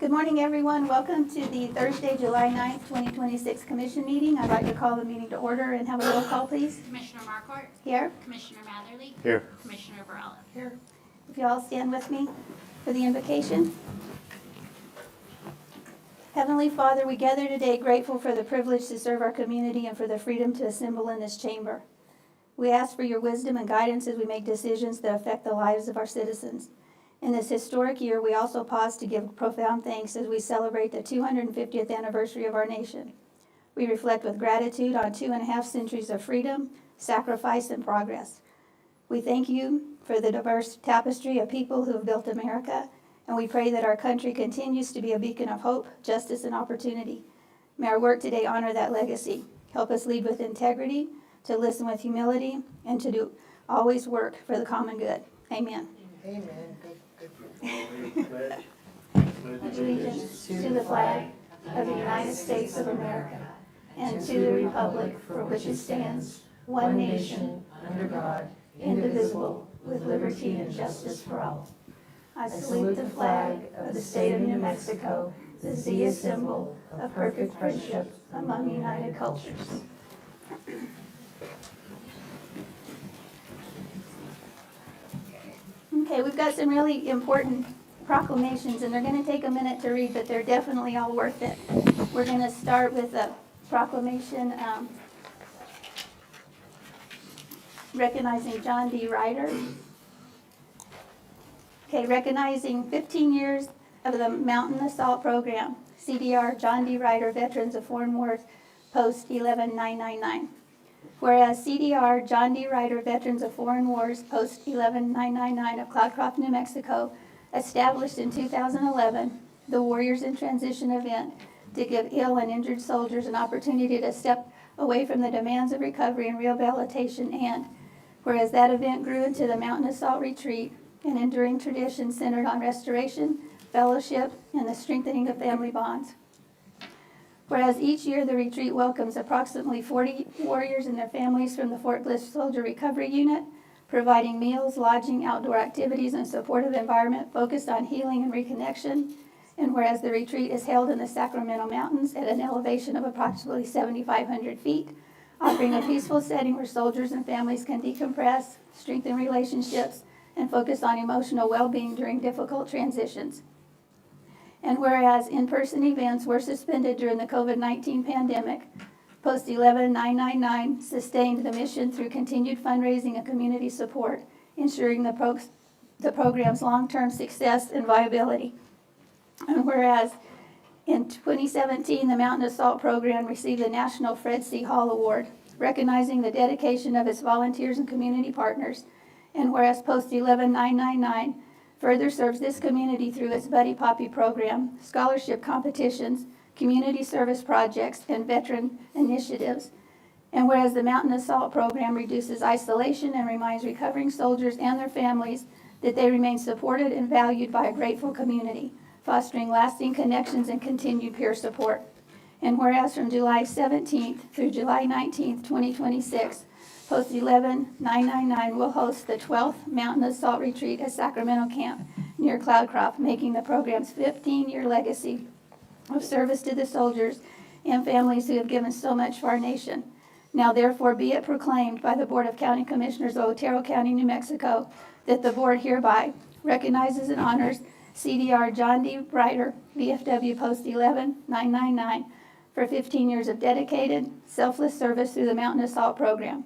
Good morning, everyone. Welcome to the Thursday, July 9th, 2026 Commission meeting. I'd like to call the meeting to order and have a roll call, please. Commissioner Marquardt? Here. Commissioner Matherly? Here. Commissioner Barella? Here. If you all stand with me for the invocation. Heavenly Father, we gather today grateful for the privilege to serve our community and for the freedom to assemble in this chamber. We ask for your wisdom and guidance as we make decisions that affect the lives of our citizens. In this historic year, we also pause to give profound thanks as we celebrate the 250th anniversary of our nation. We reflect with gratitude on 2.5 centuries of freedom, sacrifice, and progress. We thank you for the diverse tapestry of people who have built America, and we pray that our country continues to be a beacon of hope, justice, and opportunity. May our work today honor that legacy. Help us lead with integrity, to listen with humility, and to do always work for the common good. Amen. Amen. Allegiance to the flag of the United States of America and to the republic for which it stands, one nation, under God, indivisible, with liberty and justice for all. I salute the flag of the state of New Mexico, the Zia symbol of perfect friendship among united cultures. Okay, we've got some really important proclamations, and they're going to take a minute to read, but they're definitely all worth it. We're going to start with a proclamation recognizing John D. Ryder. Okay, recognizing 15 years of the Mountain Assault Program, CDR John D. Ryder, Veterans of Foreign Wars, Post 11999. Whereas CDR John D. Ryder, Veterans of Foreign Wars, Post 11999 of Cloudcroft, New Mexico, established in 2011 the Warriors in Transition event to give ill and injured soldiers an opportunity to step away from the demands of recovery and rehabilitation, and whereas that event grew into the Mountain Assault Retreat, an enduring tradition centered on restoration, fellowship, and the strengthening of family bonds. Whereas each year the retreat welcomes approximately 40 warriors and their families from the Fort Bliss Soldier Recovery Unit, providing meals, lodging, outdoor activities, and supportive environment focused on healing and reconnection. And whereas the retreat is held in the Sacramento Mountains at an elevation of approximately 7,500 feet, offering a peaceful setting where soldiers and families can decompress, strengthen relationships, and focus on emotional well-being during difficult transitions. And whereas in-person events were suspended during the COVID-19 pandemic, Post 11999 sustained the mission through continued fundraising and community support, ensuring the program's long-term success and viability. And whereas in 2017, the Mountain Assault Program received the National Fred C. Hall Award, recognizing the dedication of its volunteers and community partners. And whereas Post 11999 further serves this community through its Buddy Poppy program, scholarship competitions, community service projects, and veteran initiatives. And whereas the Mountain Assault Program reduces isolation and reminds recovering soldiers and their families that they remain supported and valued by a grateful community, fostering lasting connections and continued peer support. And whereas from July 17th through July 19th, 2026, Post 11999 will host the 12th Mountain Assault Retreat at Sacramento Camp near Cloudcroft, making the program's 15-year legacy of service to the soldiers and families who have given so much for our nation. Now therefore be it proclaimed by the Board of County Commissioners of Otero County, New Mexico, that the board hereby recognizes and honors CDR John D. Ryder, VFW Post 11999, for 15 years of dedicated, selfless service through the Mountain Assault Program.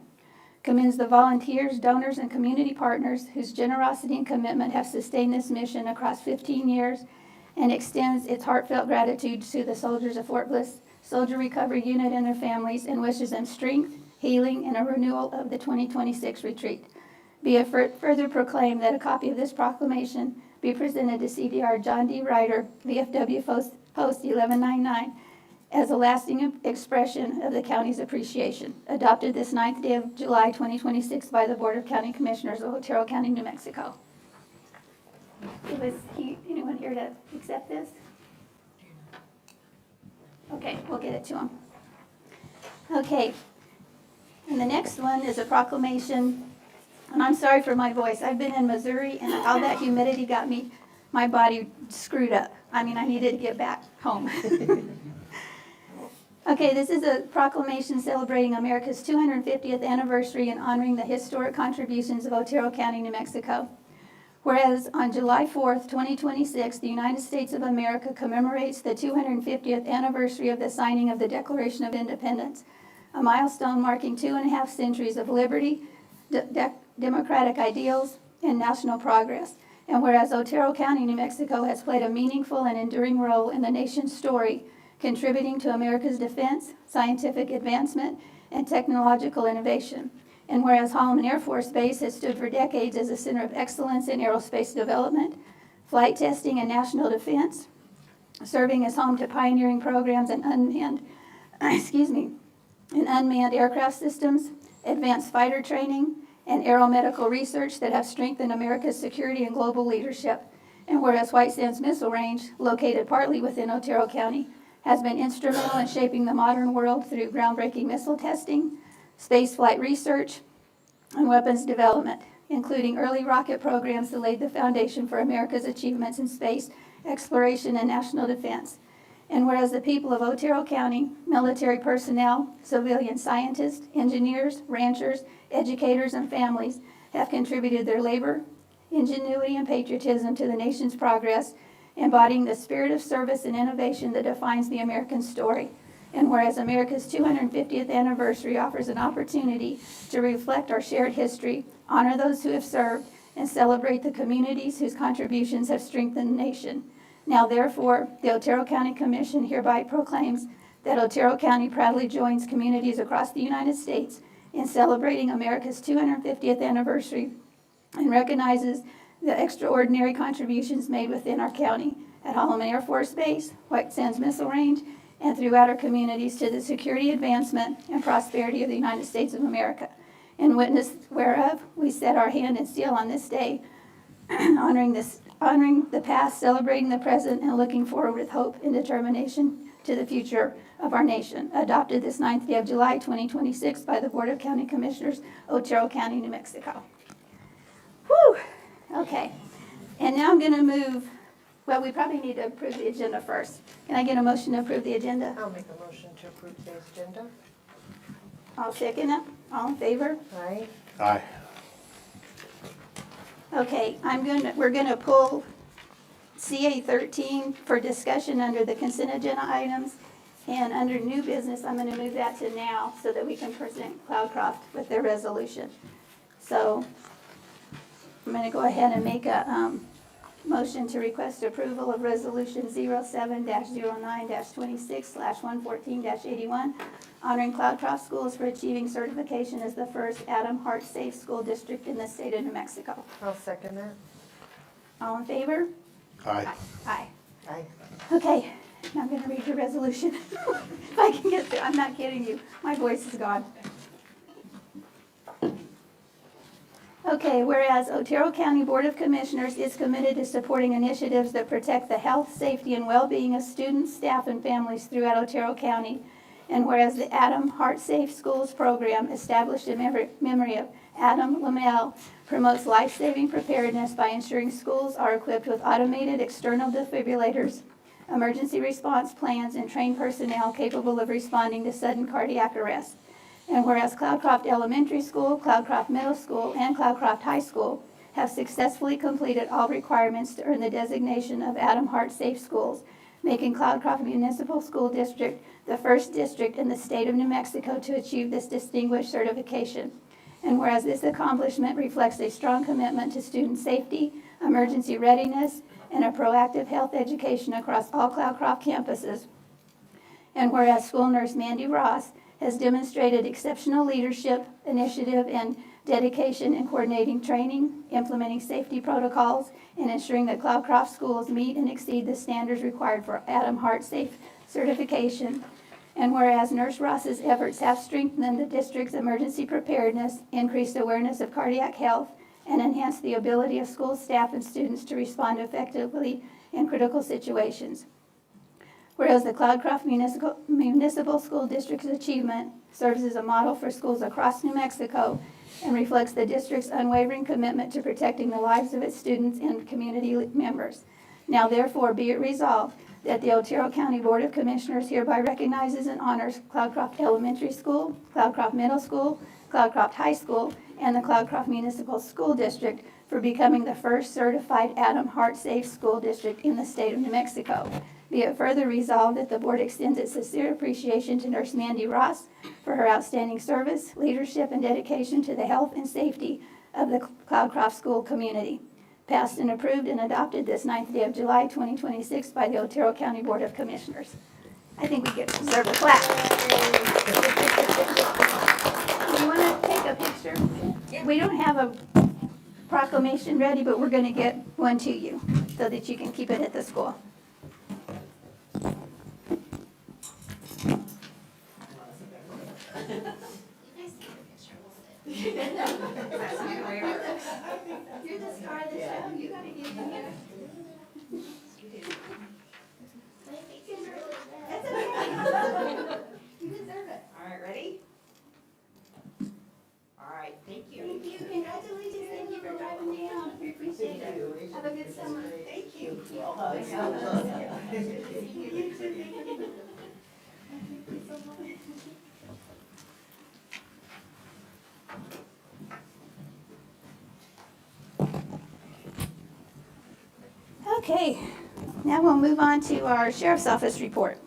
Commends the volunteers, donors, and community partners whose generosity and commitment have sustained this mission across 15 years, and extends its heartfelt gratitude to the soldiers of Fort Bliss Soldier Recovery Unit and their families, and wishes them strength, healing, and a renewal of the 2026 retreat. Be it further proclaimed that a copy of this proclamation be presented to CDR John D. Ryder, VFW Post 11999, as a lasting expression of the county's appreciation. Adopted this 9th day of July 2026 by the Board of County Commissioners of Otero County, New Mexico. Anyone here to accept this? Okay, we'll get it to him. Okay, and the next one is a proclamation, and I'm sorry for my voice. I've been in Missouri, and all that humidity got me my body screwed up. I mean, I needed to get back home. Okay, this is a proclamation celebrating America's 250th anniversary and honoring the historic contributions of Otero County, New Mexico. Whereas on July 4th, 2026, the United States of America commemorates the 250th anniversary of the signing of the Declaration of Independence, a milestone marking 2.5 centuries of liberty, democratic ideals, and national progress. And whereas Otero County, New Mexico has played a meaningful and enduring role in the nation's story, contributing to America's defense, scientific advancement, and technological innovation. And whereas Holloman Air Force Base has stood for decades as a center of excellence in aerospace development, flight testing, and national defense, serving as home to pioneering programs in unmanned aircraft systems, advanced fighter training, and aeromedical research that have strengthened America's security and global leadership. And whereas White Sands Missile Range, located partly within Otero County, has been instrumental in shaping the modern world through groundbreaking missile testing, space flight research, and weapons development, including early rocket programs that laid the foundation for America's achievements in space exploration and national defense. And whereas the people of Otero County, military personnel, civilian scientists, engineers, ranchers, educators, and families have contributed their labor, ingenuity, and patriotism to the nation's progress, embodying the spirit of service and innovation that defines the American story. And whereas America's 250th anniversary offers an opportunity to reflect our shared history, honor those who have served, and celebrate the communities whose contributions have strengthened the nation. Now, therefore, the Otero County Commission hereby proclaims that Otero County proudly joins communities across the United States in celebrating America's 250th anniversary and recognizes the extraordinary contributions made within our county at Holloman Air Force Base, White Sands Missile Range, and throughout our communities to the security, advancement, and prosperity of the United States of America. In witness whereof, we set our hand and seal on this day, honoring the past, celebrating the present, and looking forward with hope and determination to the future of our nation. Adopted this 9th day of July, 2026 by the Board of County Commissioners, Otero County, New Mexico. Whew! Okay, and now I'm going to move, well, we probably need to approve the agenda first. Can I get a motion to approve the agenda? I'll make a motion to approve today's agenda. I'll second it. All in favor? Aye. Aye. Okay, we're going to pull CA 13 for discussion under the consent agenda items. And under new business, I'm going to move that to now so that we can present Cloudcroft with their resolution. So I'm going to go ahead and make a motion to request approval of Resolution 07-09-26/114-81, honoring Cloudcroft Schools for achieving certification as the first Adam Hart Safe School District in the state of New Mexico. I'll second that. All in favor? Aye. Aye. Aye. Okay, now I'm going to read your resolution. If I can get through, I'm not kidding you. My voice is gone. Okay, whereas Otero County Board of Commissioners is committed to supporting initiatives that protect the health, safety, and well-being of students, staff, and families throughout Otero County, and whereas the Adam Hart Safe Schools program, established in memory of Adam Lamel, promotes life-saving preparedness by ensuring schools are equipped with automated external defibrillators, emergency response plans, and trained personnel capable of responding to sudden cardiac arrest. And whereas Cloudcroft Elementary School, Cloudcroft Middle School, and Cloudcroft High School have successfully completed all requirements to earn the designation of Adam Hart Safe Schools, making Cloudcroft Municipal School District the first district in the state of New Mexico to achieve this distinguished certification. And whereas this accomplishment reflects a strong commitment to student safety, emergency readiness, and a proactive health education across all Cloudcroft campuses. And whereas school nurse Mandy Ross has demonstrated exceptional leadership, initiative, and dedication in coordinating training, implementing safety protocols, and ensuring that Cloudcroft schools meet and exceed the standards required for Adam Hart Safe certification. And whereas Nurse Ross's efforts have strengthened the district's emergency preparedness, increased awareness of cardiac health, and enhanced the ability of school staff and students to respond effectively in critical situations. Whereas the Cloudcroft Municipal School District's achievement serves as a model for schools across New Mexico and reflects the district's unwavering commitment to protecting the lives of its students and community members. Now therefore be it resolved that the Otero County Board of Commissioners hereby recognizes and honors Cloudcroft Elementary School, Cloudcroft Middle School, Cloudcroft High School, and the Cloudcroft Municipal School District for becoming the first certified Adam Heart Safe School District in the state of New Mexico. Be it further resolved that the board extends its sincere appreciation to Nurse Mandy Ross for her outstanding service, leadership, and dedication to the health and safety of the Cloudcroft school community. Passed and approved and adopted this 9th day of July, 2026 by the Otero County Board of Commissioners. I think we deserve a clap. You want to take a picture? We don't have a proclamation ready, but we're going to get one to you so that you can keep it at the school. You guys take a picture, we'll sit. You're the star of the show. You got to get in here. That's okay. You deserve it. All right, ready? All right, thank you. Thank you. Congratulations. Thank you for driving down. We appreciate it. Have a good summer. Thank you. Okay, now we'll move on to our Sheriff's Office report.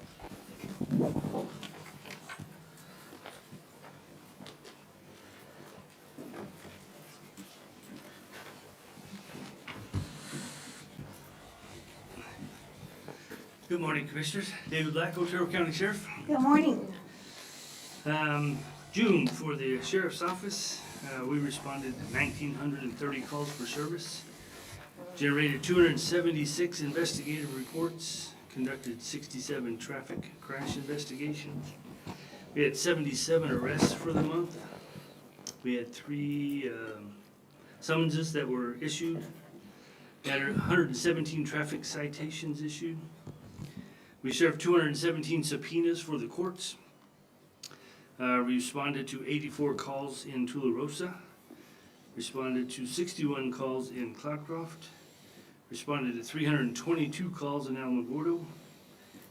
Good morning, Commissioners. David Black, Otero County Sheriff. Good morning. June, for the Sheriff's Office, we responded to 1,930 calls for service, generated 276 investigative reports, conducted 67 traffic crash investigations. We had 77 arrests for the month. We had 3 summonses that were issued. We had 117 traffic citations issued. We served 217 subpoenas for the courts. We responded to 84 calls in Tularosa. Responded to 61 calls in Cloudcroft. Responded to 322 calls in Alamogordo.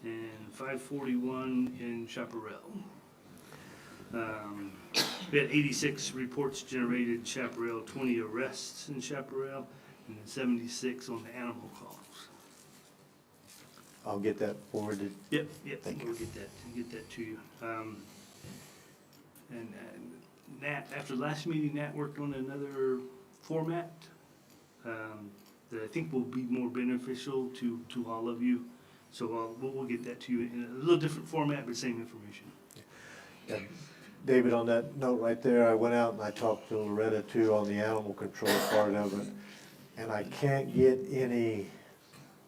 And 541 in Chaparral. We had 86 reports generated in Chaparral, 20 arrests in Chaparral, and 76 on the animal calls. I'll get that forwarded. Yep, Thank we'll get that to you. And Nat, after the last meeting, Nat worked on another format that I think will be more beneficial to all of you. So we'll get that to you in a little different format, but same information. Yeah. David, on that note right there, I went out and I talked to Loretta too on the animal control part of it, and I can't get any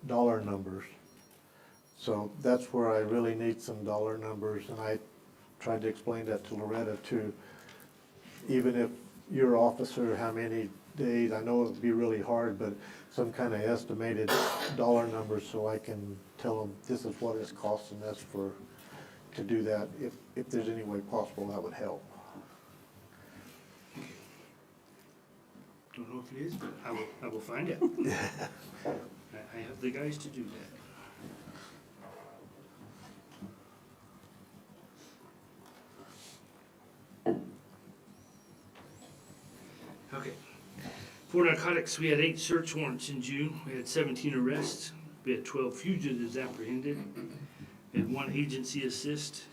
dollar numbers. So that's where I really need some dollar numbers, and I tried to explain that to Loretta too. Even if your officer, how many days, I know it'd be really hard, but some kind of estimated dollar numbers so I can tell them this is what it's costing us to do that. If there's any way possible, that would help. Don't know if it is, but I will find out. I have the guys to do that. Okay. For narcotics, we had 8 search warrants in June. We had 17 arrests. We had 12 fugitives apprehended. We had 1 agency assist.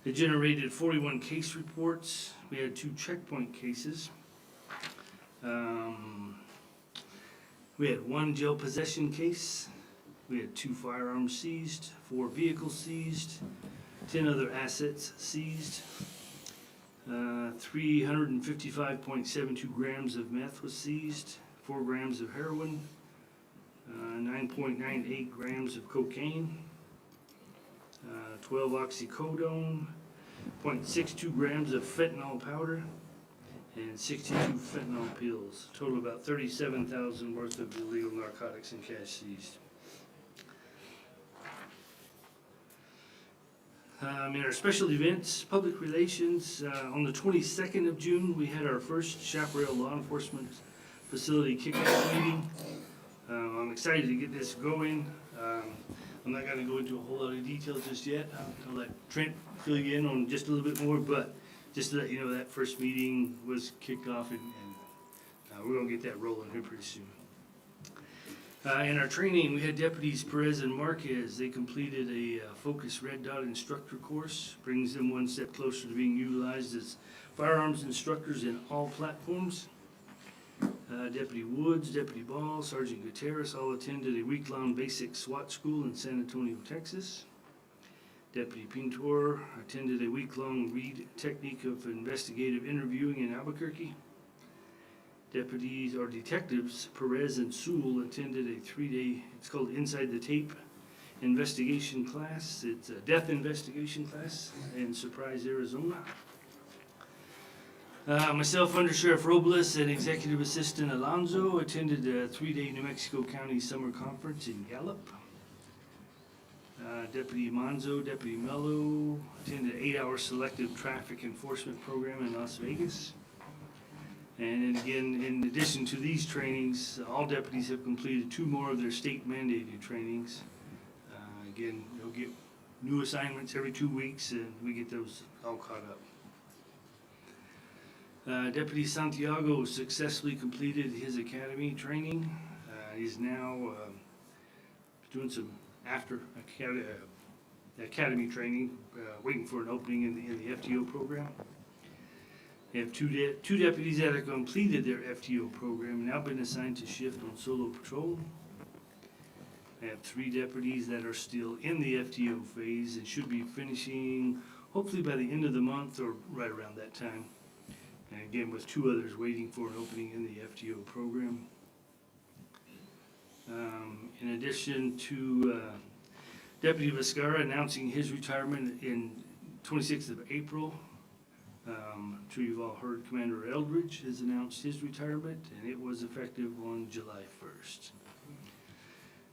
It generated 41 case reports. We had 2 checkpoint cases. We had 1 jail possession case. We had 2 firearms seized, 4 vehicles seized, 10 other assets seized. 355.72 grams of meth was seized, 4 grams of heroin, 9.98 grams of cocaine, 12 oxycodone, 0.62 grams of fentanyl powder, and 62 fentanyl pills. Total about $37,000 worth of illegal narcotics and cash seized. In our special events, public relations, on the 22nd of June, we had our first Chaparral Law Enforcement Facility kickoff meeting. I'm excited to get this going. I'm not gonna go into a whole lot of detail just yet. I'll let Trent fill you in on just a little bit more, but just to let you know, that first meeting was kicked off and we're gonna get that rolling here pretty soon. In our training, we had Deputies Perez and Marquez. They completed a Focus Red Dot instructor course, brings them one step closer to being utilized as firearms instructors in all platforms. Deputy Woods, Deputy Ball, Sergeant Gutierrez all attended a week-long basic SWAT school in San Antonio, Texas. Deputy Pintor attended a week-long Reed Technique of Investigative Interviewing in Albuquerque. Deputies or detectives Perez and Sewell attended a 3-day, it's called Inside the Tape investigation class. It's a death investigation class in Surprise, Arizona. Myself, Under Sheriff Robles, and Executive Assistant Alonzo attended a 3-day New Mexico County Summer Conference in Gallup. Deputy Manzo, Deputy Mello attended an 8-hour selective traffic enforcement program in Las Vegas. And then again, in addition to these trainings, all deputies have completed 2 more of their state mandated trainings. Again, they'll get new assignments every 2 weeks, and we get those all caught up. Deputy Santiago successfully completed his academy training. He's now doing some after academy training, waiting for an opening in the FTO program. We have two deputies that have completed their FTO program and now been assigned to shift on solo patrol. I have 3 deputies that are still in the FTO phase and should be finishing hopefully by the end of the month or right around that time. And again, with 2 others waiting for an opening in the FTO program. In addition to Deputy Viscara announcing his retirement in 26th of April. I'm sure you've all heard Commander Eldridge has announced his retirement, and it was effective on July 1st.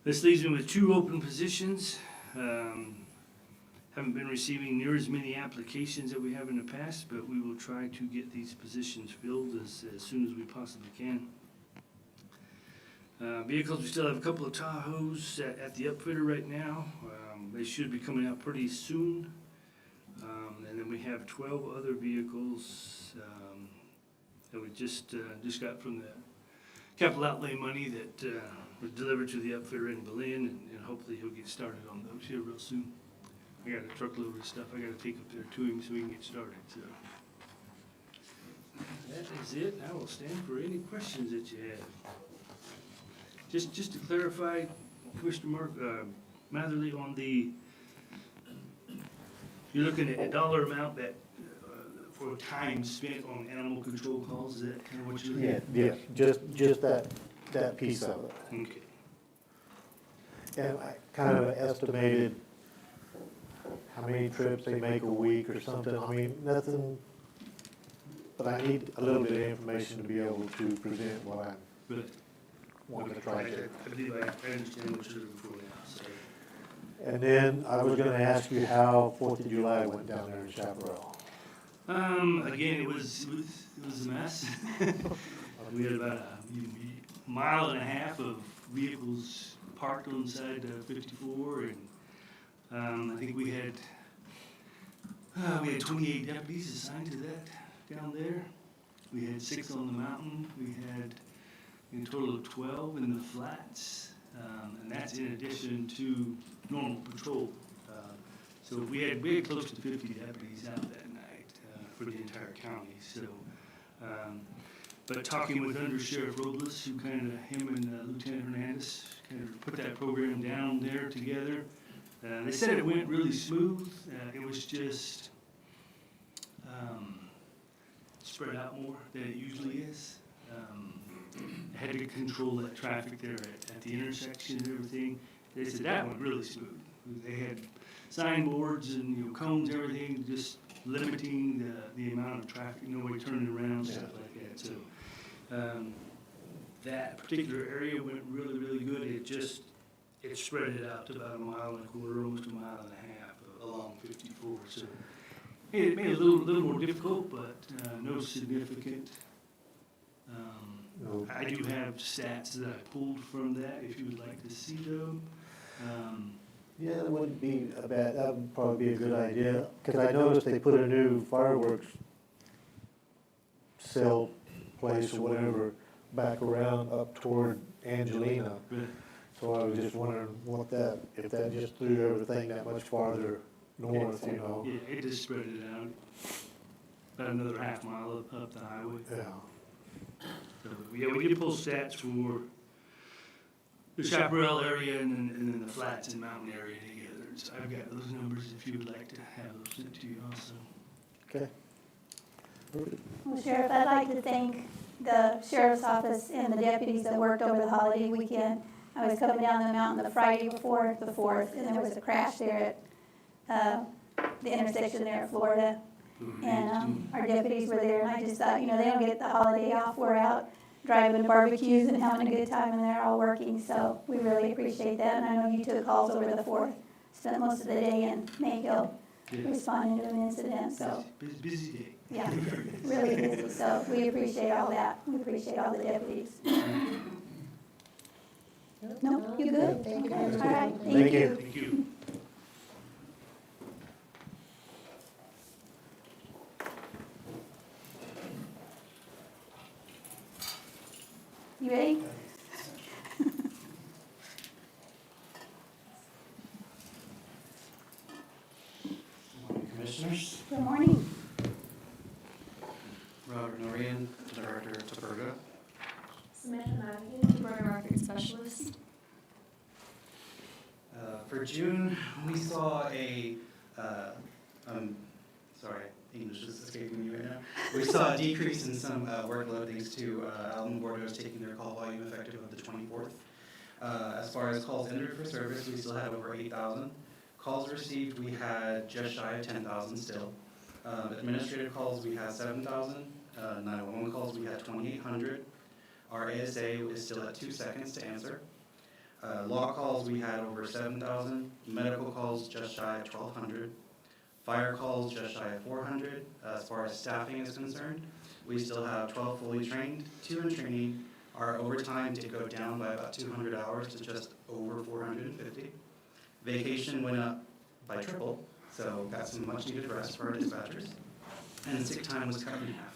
This leaves me with 2 open positions. Haven't been receiving near as many applications that we have in the past, but we will try to get these positions filled as soon as we possibly can. Vehicles, we still have a couple of Tahoes at the upfitter right now. They should be coming out pretty soon. And then we have 12 other vehicles that we just got from the capital outlay money that was delivered to the upfitter in Berlin, and hopefully he'll get started on those here real soon. I got a truckload of stuff I got to take up there to him so we can get started. So that is it. I will stand for any questions that you have. Just to clarify, Commissioner Matherly, on the, you're looking at a dollar amount that for time spent on animal control calls. Is that kind of what you're looking at? Yes, just that piece of it. Okay. And I kind of estimated how many trips they make a week or something. I mean, nothing, but I need a little bit of information to be able to present what I'm But wanting to try to. I believe I understand what you're looking for now. So. And then I was gonna ask you how 4th of July went down there in Chaparral. Again, it was a mess. We had about a mile and a half of vehicles parked on the side of 54, and I think we had 28 deputies assigned to that down there. We had 6 on the mountain. We had a total of 12 in the flats, and that's in addition to normal patrol. So we had close to 50 deputies out that night for the entire county. So, but talking with Under Sheriff Robles, who kind of, him and Lieutenant Hernandez kind of put that program down there together. They said it went really smooth. It was just spread out more than it usually is. Had to control that traffic there at the intersection and everything. They said that went really smooth. They had signboards and cones, everything, just limiting the amount of traffic, nobody turning around, stuff like that. So that particular area went really, really good. It spread it out to about 1.25 miles, almost 1.5 miles along 54. So it made it a little more difficult, but no significant No. I do have stats that I pulled from that, if you would like to see them. Yeah, that wouldn't be a bad, that would probably be a good idea, because I noticed they put a new fireworks sale place or whatever back around up toward Angelina. But So I was just wondering if that just threw everything that much farther north, you know? yeah, it just spread it out about another half mile up the highway. Yeah. So, yeah, we did pull stats for the Chaparral area and then the flats and mountain area together. So I've got those numbers if you would like to have those sent to you also. Okay. Well, Sheriff, I'd like to thank the sheriff's office and the deputies that worked over the holiday weekend. I was coming down the mountain the Friday before the 4th, and there was a crash there at the intersection there at Florida. And our deputies were there, and I just thought, they don't get the holiday off. We're out driving to barbecues and having a good time, and they're all working, so we really appreciate that. And I know you took calls over the 4th, spent most of the day in Mayhill responding to an incident, so. Busy day. Yeah, really busy, so we appreciate all that. We appreciate all the deputies. No, you good? Thank you. Okay, all right, Thank thank you. you. Thank you. You ready? Morning, Commissioners. Good morning. Robert Norian, Director of Toberga. Samantha Madigan, Burger Record Specialist. For June, we saw sorry, English is escaping me right now. We saw a decrease in some workload thanks to Alvin Bordeaux taking their call volume effective of the 24th. As far as calls entered for service, we still had over 8,000. Calls received, we had just shy of 10,000 still. Administrative calls, we had 7,000. 911 calls, we had 2,800. Our ASA is still at 2 seconds to answer. Law calls, we had over 7,000. Medical calls, just shy of 1,200. Fire calls, just shy of 400. As far as staffing is concerned, we still have 12 fully trained, 2 in training. Our overtime did go down by about 200 hours to just over 450. Vacation went up by triple, so got some much needed rest for our dispatchers. And sick time was cut in half.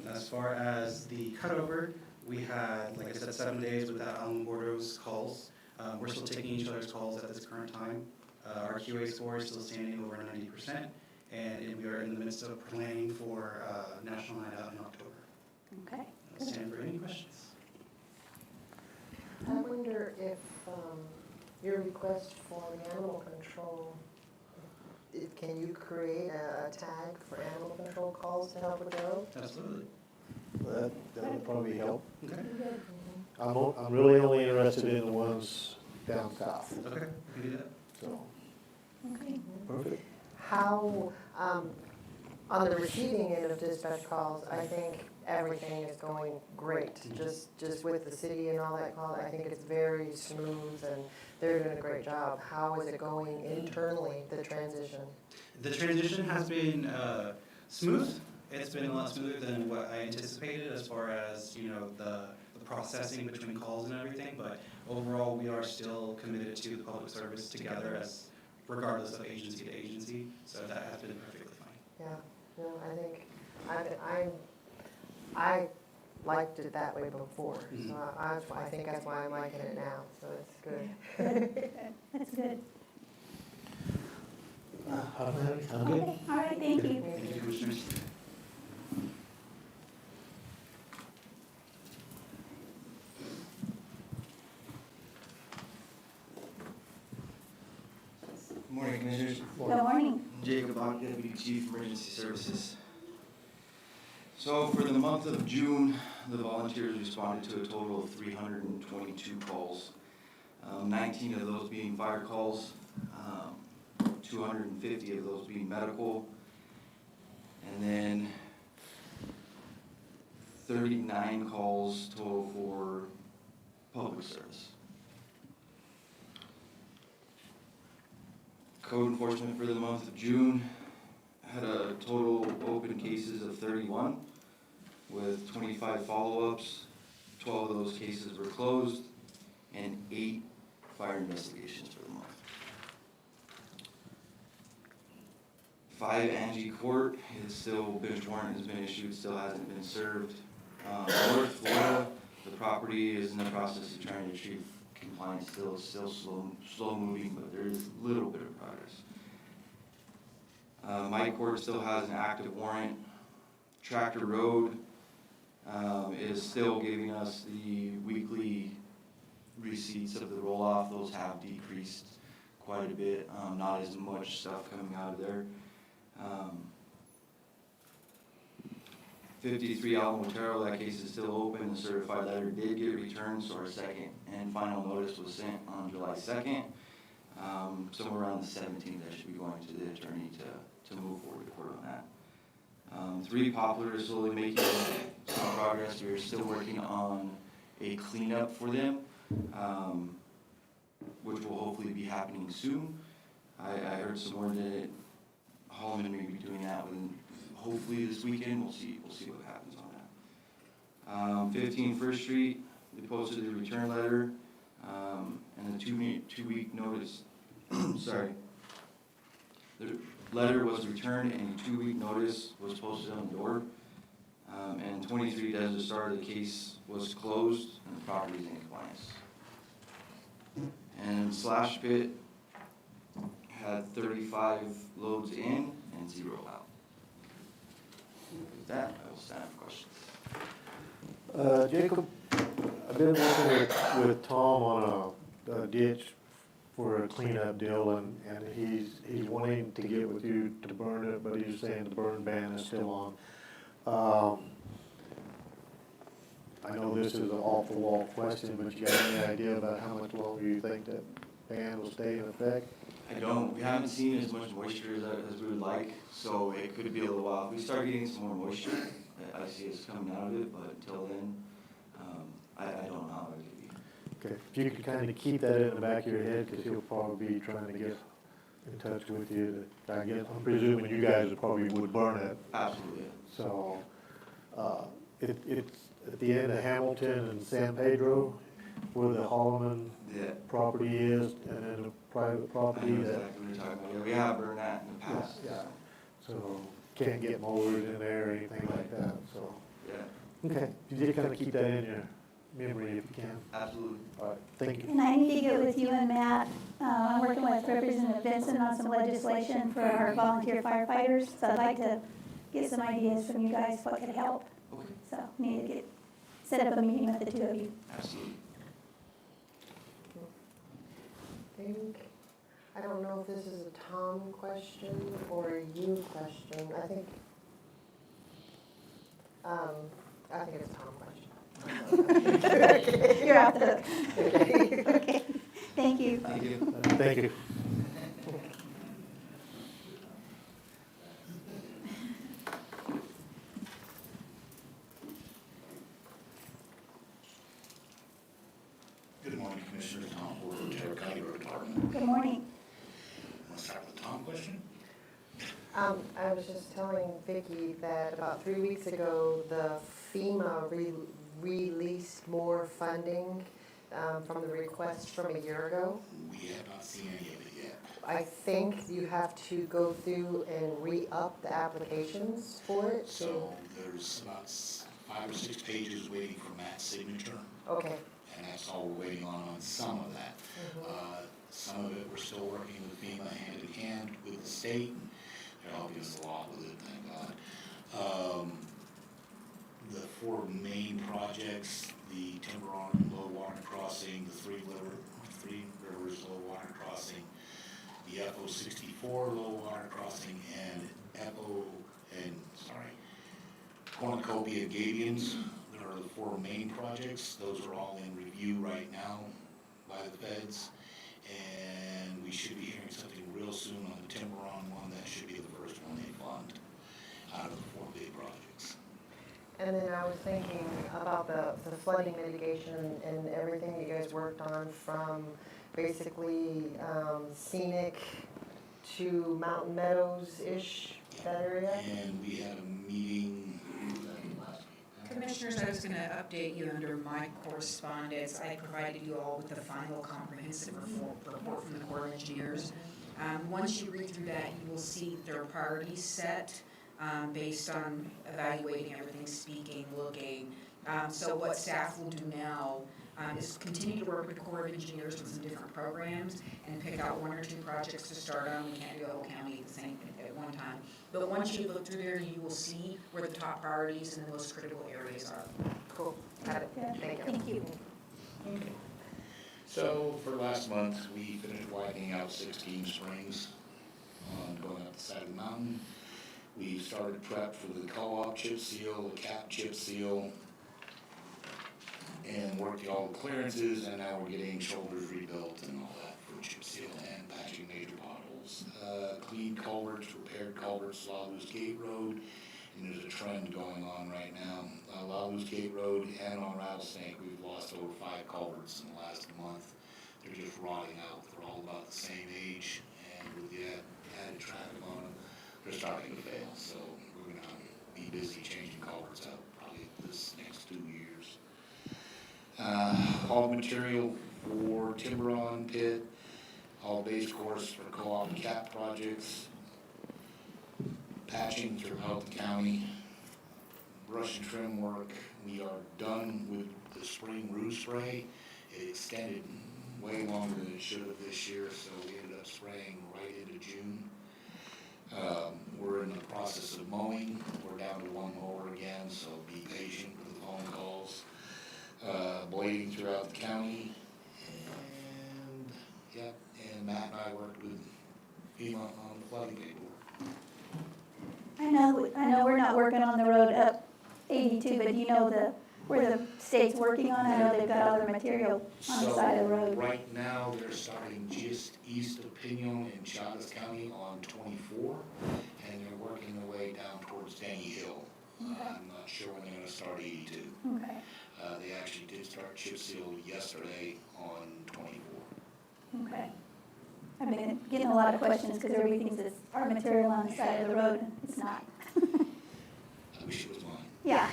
As far as the cutover, we had, like I said, 7 days without Alvin Bordeaux's calls. We're still taking each other's calls at this current time. Our QA score is still standing over 90%, and we are in the midst of planning for National Night Out in October. Okay. I'll stand for any questions. I wonder if your request for the animal control, can you create a tag for animal control calls to help with those? Absolutely. That would probably help. Okay. I'm really only interested in the ones down south, Okay, we can do that. so, Okay. perfect. How, on the receiving end of dispatch calls, I think everything is going great. Just with the city and all that call, I think it's very smooth and they're doing a great job. How is it going internally, the transition? The transition has been smooth. It's been a lot smoother than what I anticipated as far as, the processing between calls and everything, but overall, we are still committed to the public service together as regardless of agency to agency, so that has been perfectly fine. Yeah, no, I think, I liked it that way before, so I think that's why I'm liking it now, so it's good. That's good. I'm good. Okay, all right, thank you. Thank you, Commissioners. Good morning, Commissioners. Good morning. Jacob Bach, Deputy Chief Emergency Services. So for the month of June, the volunteers responded to a total of 322 calls, 19 of those being fire calls, 250 of those being medical, and then 39 calls total for public service. Code enforcement for the month of June had a total open cases of 31, with 25 follow-ups. 12 of those cases were closed, and 8 fire investigations for the month. 5 Angie Court is still, bench warrant has been issued, still hasn't been served. North Florida, the property is in the process of trying to achieve compliance, still slow moving, but there is a little bit of progress. My court still has an active warrant. Tractor Road is still giving us the weekly receipts of the roll-off. Those have decreased quite a bit, not as much stuff coming out of there. 53 Otero, that case is still open. The certified letter did get returned, so our second and final notice was sent on July 2nd. Somewhere around the 17th, I should be going to the attorney to move forward to court on that. 3 Poplar is slowly making some progress. We're still working on a cleanup for them, which will hopefully be happening soon. I heard some word that Holloman may be doing that within, hopefully this weekend. We'll see what happens on that. 15 First Street, they posted the return letter and the 2-week notice. Sorry. The letter was returned and a 2-week notice was posted on the door. And 23 Desert Star, the case was closed and the property is in compliance. And Slash Pit had 35 loads in and 0 out. With that, I will stand for questions. Jacob, I've been working with Tom on a ditch for a cleanup deal, and he's wanting to get with you to burn it, but he's saying the burn ban is still on. I know this is an off-the-wall question, but you got any idea about how much longer you think that ban will stay in effect? I don't. We haven't seen as much moisture as we would like, so it could be a little while. If we start getting some more moisture, I see us coming out of it, but until then, I don't know how it could be. Okay, if you could kind of keep that in the back of your head, because he'll probably be trying to get in touch with you. I guess, I'm presuming you guys probably would burn it. Absolutely. So, it's at the end of Hamilton and San Pedro, where the Holloman Yeah. property is, and then the private I property know that, exactly what you're talking about. Yeah, we have burned that in the past. yeah. So, can't get mowers in there or anything like that, so. Yeah, Okay, you just kind of keep that in your memory if you can. absolutely. All right, thank you. And I need to get with you and Matt. I'm working with Representative Vincent on some legislation for our volunteer firefighters, so I'd like to get some ideas from you guys, what could help. Okay, So need to set up a meeting with the two of you. absolutely. I don't know if this is a Tom question or a you question. I think it's a Tom question. You're off the hook. Okay, thank you. Thank you. Thank you. Good morning, Commissioners. Tom Porter, Otero County Road Department. Good morning. Want to start with the Tom question? I was just telling Vicki that about 3 weeks ago, the FEMA released more funding from the request from a year ago. We have not seen any of it yet. I think you have to go through and re-up the applications for it. So there's about 5 or 6 pages waiting for Matt's signature, Okay. and that's all we're waiting on some of that. Some of it, we're still working with FEMA hand in hand with the state. They're helping us a lot with it, thank God. The 4 main projects, the Tiburon Low Water Crossing, the Three Rivers Low Water Crossing, the FO64 Low Water Crossing, and Cornucopia Gabions. There are the 4 main projects. Those are all in review right now by the feds. And we should be hearing something real soon on the Tiburon one. That should be the first one they fund out of the 4 big projects. And then I was thinking about the flooding mitigation and everything you guys worked on, from basically scenic to Mountain Meadows-ish, that area. And we had a meeting last week, Commissioners, I was gonna update you under my correspondence. I provided you all with the final comprehensive report from the Corps of Engineers. Once you read through that, you will see their priorities set, based on evaluating everything, speaking, looking. So what staff will do now, is continue to work with the Corps of Engineers on some different programs and pick out 1 or 2 projects to start on. We can't do a whole county at the same at one time. But once you look through there, you will see where the top priorities and the most critical areas are. Cool, got it, thank you. Thank you. Okay. So for last month, we finished widening out 16 springs going up the side of the mountain. We started prep for the co-op chip seal, the cap chip seal, and worked all the clearances, and now we're getting shoulders rebuilt and all that for chip seal and patching major potholes. Cleaned culverts, repaired culverts, La Luz Gate Road, and there's a trend going on right now. La Luz Gate Road and on Rattlesnake, we've lost over 5 culverts in the last month. They're just rotting out. They're all about the same age, and with the added traffic on them, they're starting to fail. So we're gonna be busy changing culverts out probably this next 2 years. Hauled material for timber on pit, hauled base course for co-op and cap projects, patching throughout the county, brush and trim work. We are done with the spring roof spray. It extended way longer than it should have this year, so we ended up spraying right into June. We're in the process of mowing. We're down to 1 mower again, so be patient with the phone calls. Blading throughout the county, and yeah, and Matt and I worked with FEMA on the flooding paperwork. I know we're not working on the road up 82, but you know where the state's working on, I know they've got all their material on the side of the road. Right now, they're starting just east of Pinon in Chagas County on 24, and they're working their way down towards Denny Hill. Okay. I'm not sure when they're gonna start 82. Okay, They actually did start chip seal yesterday on 24. okay. I've been getting a lot of questions because everybody thinks it's our material on the side of the road, and it's not. I wish it was mine. Yeah.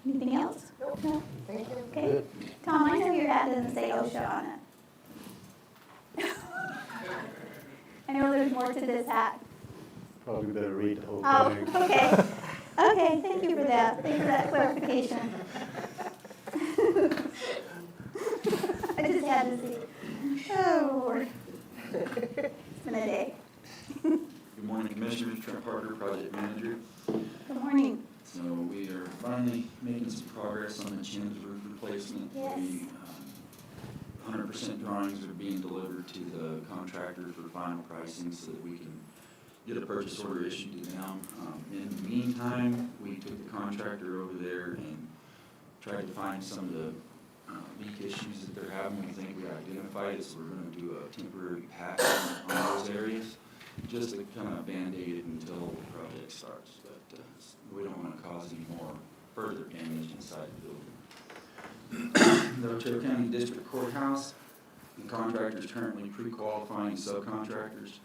Anything else? No? Thank you. Okay. Tom, I know your hat doesn't say OSHA on it. I know there's more to this hat. Probably better read the whole Oh, thing. okay. Okay, thank you for that. Thank you for that clarification. I just had to see. Oh, Lord. It's been a day. Good morning, Commissioners. Trent Parker, Project Manager. Good morning. So we are finally making some progress on the Chin's roof replacement. Yes. 100% drawings are being delivered to the contractor for final pricing so that we can get a purchase order issued to them. In the meantime, we took the contractor over there and tried to find some of the leak issues that they're having. We think we identified it, so we're going to do a temporary patch on those areas, just to kind of band-aid it until the project starts. But we don't want to cause any more further damage inside the building. The Otero County District Courthouse, the contractor is currently pre-qualifying subcontractors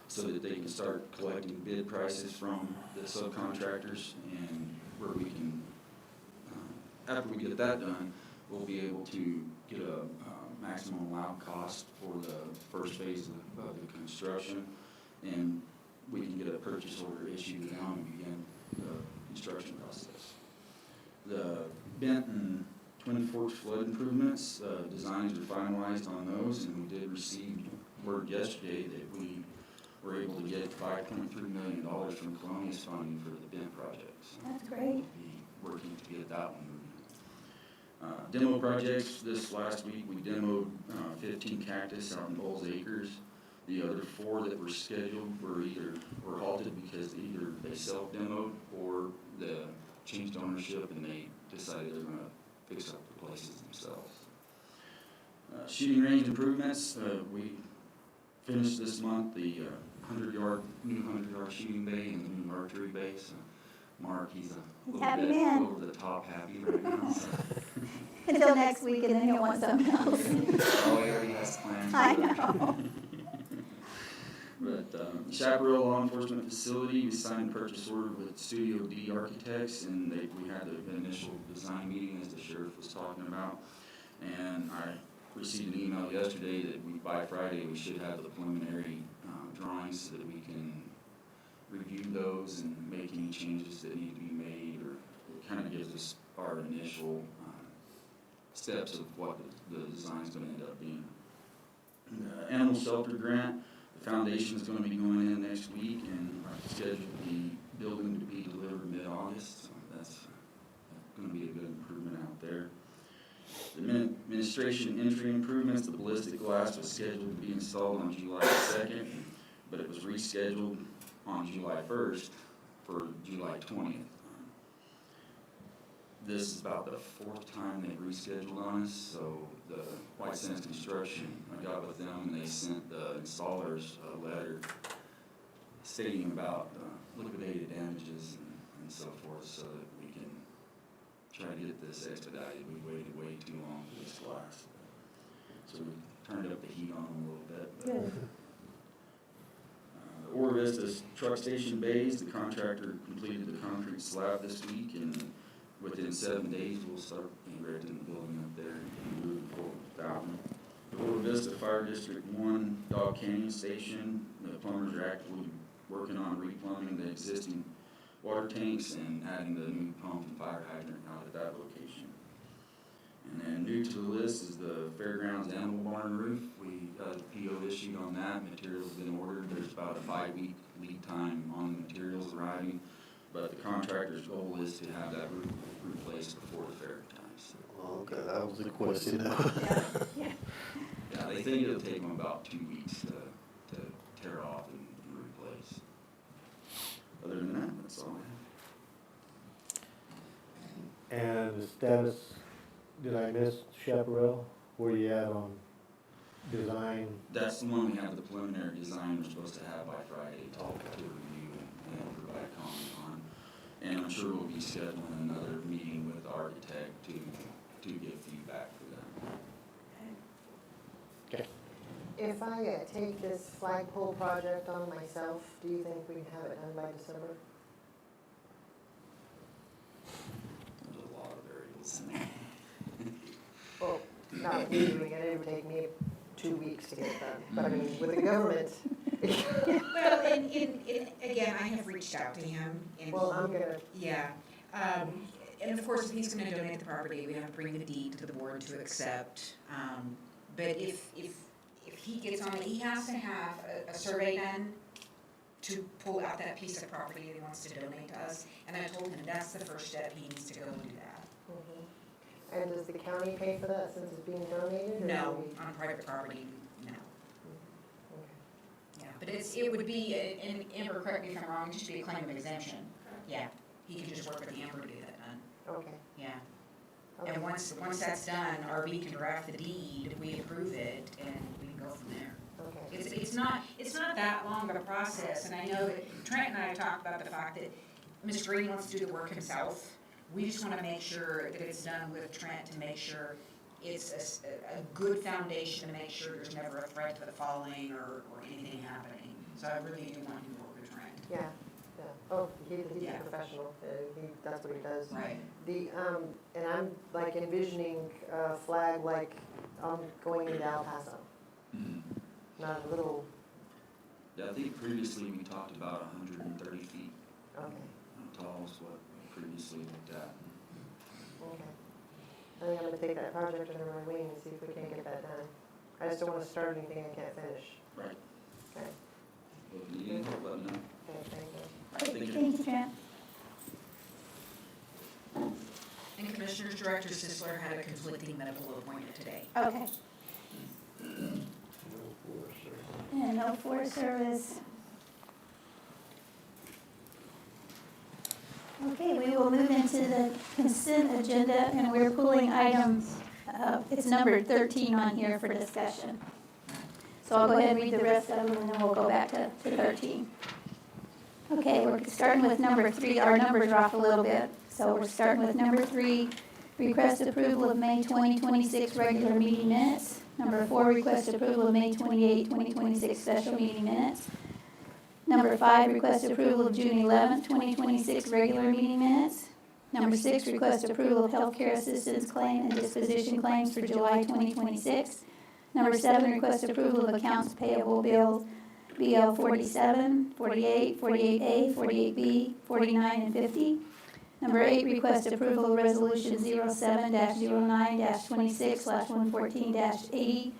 so that they can start collecting bid prices from the subcontractors, and where we can, after we get that done, we'll be able to get a maximum allowed cost for the first phase of the construction, and we can get a purchase order issued to them and begin the construction process. The Benton Twin Forks flood improvements, designs are finalized on those, and we did receive word yesterday that we were able to get $5.3 million from Colonius funding for the Bent projects. That's great. We'll be working to get that one moving. Demo projects, this last week we demoed 15 cactus out in Bowles Acres. The other 4 that were scheduled were halted because either they self-demoed or the changed ownership and they decided they're going to fix up the places themselves. Shooting range improvements, we finished this month the new 100-yard shooting bay and the new archery bay. So Mark, he's a little Happy bit man. over the top happy right now. So. Until next week, and then he'll want something else. Oh, he already has plans. I know. But At Chaparral Law Enforcement Facility, we signed a purchase order with Studio D Architects, and we had the initial design meeting, as the sheriff was talking about. And I received an email yesterday that by Friday, we should have the preliminary drawings so that we can review those and make any changes that need to be made, or it kind of gives us our initial steps of what the design's going to end up being. The animal shelter grant, the foundation is going to be going in next week, and I scheduled the building to be delivered mid-August, so that's going to be a good improvement out there. The administration entry improvements, the ballistic glass was scheduled to be installed on July 2nd, but it was rescheduled on July 1st for July 20th. This is about the fourth time they've rescheduled on us, so the White Sands Construction, I got with them and they sent the installers a letter stating about liquidated damages and so forth, so that we can try to get this expedited. We waited way too long for this glass. So we turned up the heat on them a little bit. But, Good. Ora Vista Truck Station Bays, the contractor completed the concrete slab this week, and within 7 days, we'll start erecting the building up there and moving forward with that one. The Ora Vista Fire District 1 Dog Canyon Station, the plumbers are actively working on replumbing the existing water tanks and adding the new pump and fire hydrant out at that location. And then new to the list is the Fairgrounds Animal Barn roof. We got a PO issued on that. Material's been ordered. There's about a 5-week lead time on the materials arriving. But the contractor's goal is to have that roof replaced before the fair times. Okay, that was the question. Yeah, they think it'll take them about 2 weeks to tear off and replace. Other than that, that's all I have. And the status, did I miss Chaparral? Where you at on design? That's the one we have the preliminary design we're supposed to have by Friday to review and provide comment on. And I'm sure we'll be scheduling another meeting with the architect to get feedback for that. Okay. If I take this flagpole project on myself, do you think we can have it done by December? There's a lot of variables in there. Well, not me doing it, it would take me 2 weeks to get it done. But I mean, with the government, Well, and again, I have reached out to him, and well, I'm gonna, yeah. And of course, if he's gonna donate the property, we have to bring the deed to the board to accept. But if he gets on it, he has to have a survey done to pull out that piece of property that he wants to donate to us. And I told him that's the first step, he needs to go and do that. and does the county pay for that since it's being donated? or No, do we- on private property, no. Okay. Yeah, but it would be, and Amber, correct me if I'm wrong, it should be a claim of exemption. Yeah, he can just work with Amber to get that done, Okay. yeah. Okay. And once that's done, RB can draft the deed, we approve it, and we can go from there. Okay. It's not that long of a process, and I know that Trent and I have talked about the fact that Mr. Green wants to do the work himself. We just wanna make sure that it's done with Trent to make sure it's a good foundation, to make sure there's never a threat to it falling or anything happening. So I really do want him to work with Trent. Yeah, yeah. Oh, he's Yeah. a professional. That's what he does. Right. And I'm like envisioning a flag like going into El Paso, not a little, Yeah, I think previously we talked about 130 feet okay, tall is what we previously looked at. okay. I think I'm gonna take that project under my wing and see if we can get that done. I just don't wanna start anything I can't finish. Right. Okay, Well, if you need help, let me know. okay, thank you. Thank you. Thank you, Trent. And Commissioners, Director Sisler had a conflicting medical appointment today. Okay. And no Forest Service. Okay, we will move into the consent agenda, and we're pulling items, it's numbered 13 on here for discussion. So I'll go ahead and read the rest of them, and then we'll go back to 13. Okay, we're starting with number 3. Our numbers are off a little bit. So we're starting with number 3, request approval of May 2026 regular meeting minutes. Number 4, request approval of May 28, 2026 special meeting minutes. Number 5, request approval of June 11th, 2026 regular meeting minutes. Number 6, request approval of healthcare assistance claim and disposition claims for July 2026. Number 7, request approval of accounts payable bill BL 47, 48, 48A, 48B, 49, and 50. Number 8, request approval of resolution 07-09-26/114-80,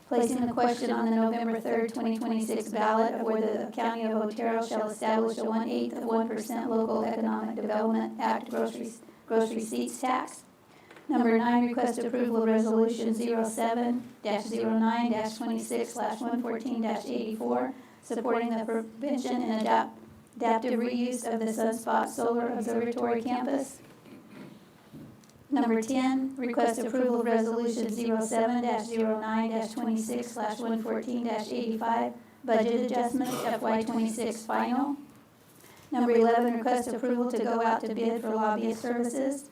placing the question on the November 3rd, 2026 ballot of whether the County of Otero shall establish a 1/8 of 1% local economic development act grocery receipts tax. Number 9, request approval of resolution 07-09-26/114-84, supporting the prevention and adaptive reuse of the Sunspot Solar Observatory campus. Number 10, request approval of resolution 07-09-26/114-85, budget adjustments FY26 final. Number 11, request approval to go out to bid for lobbyist services.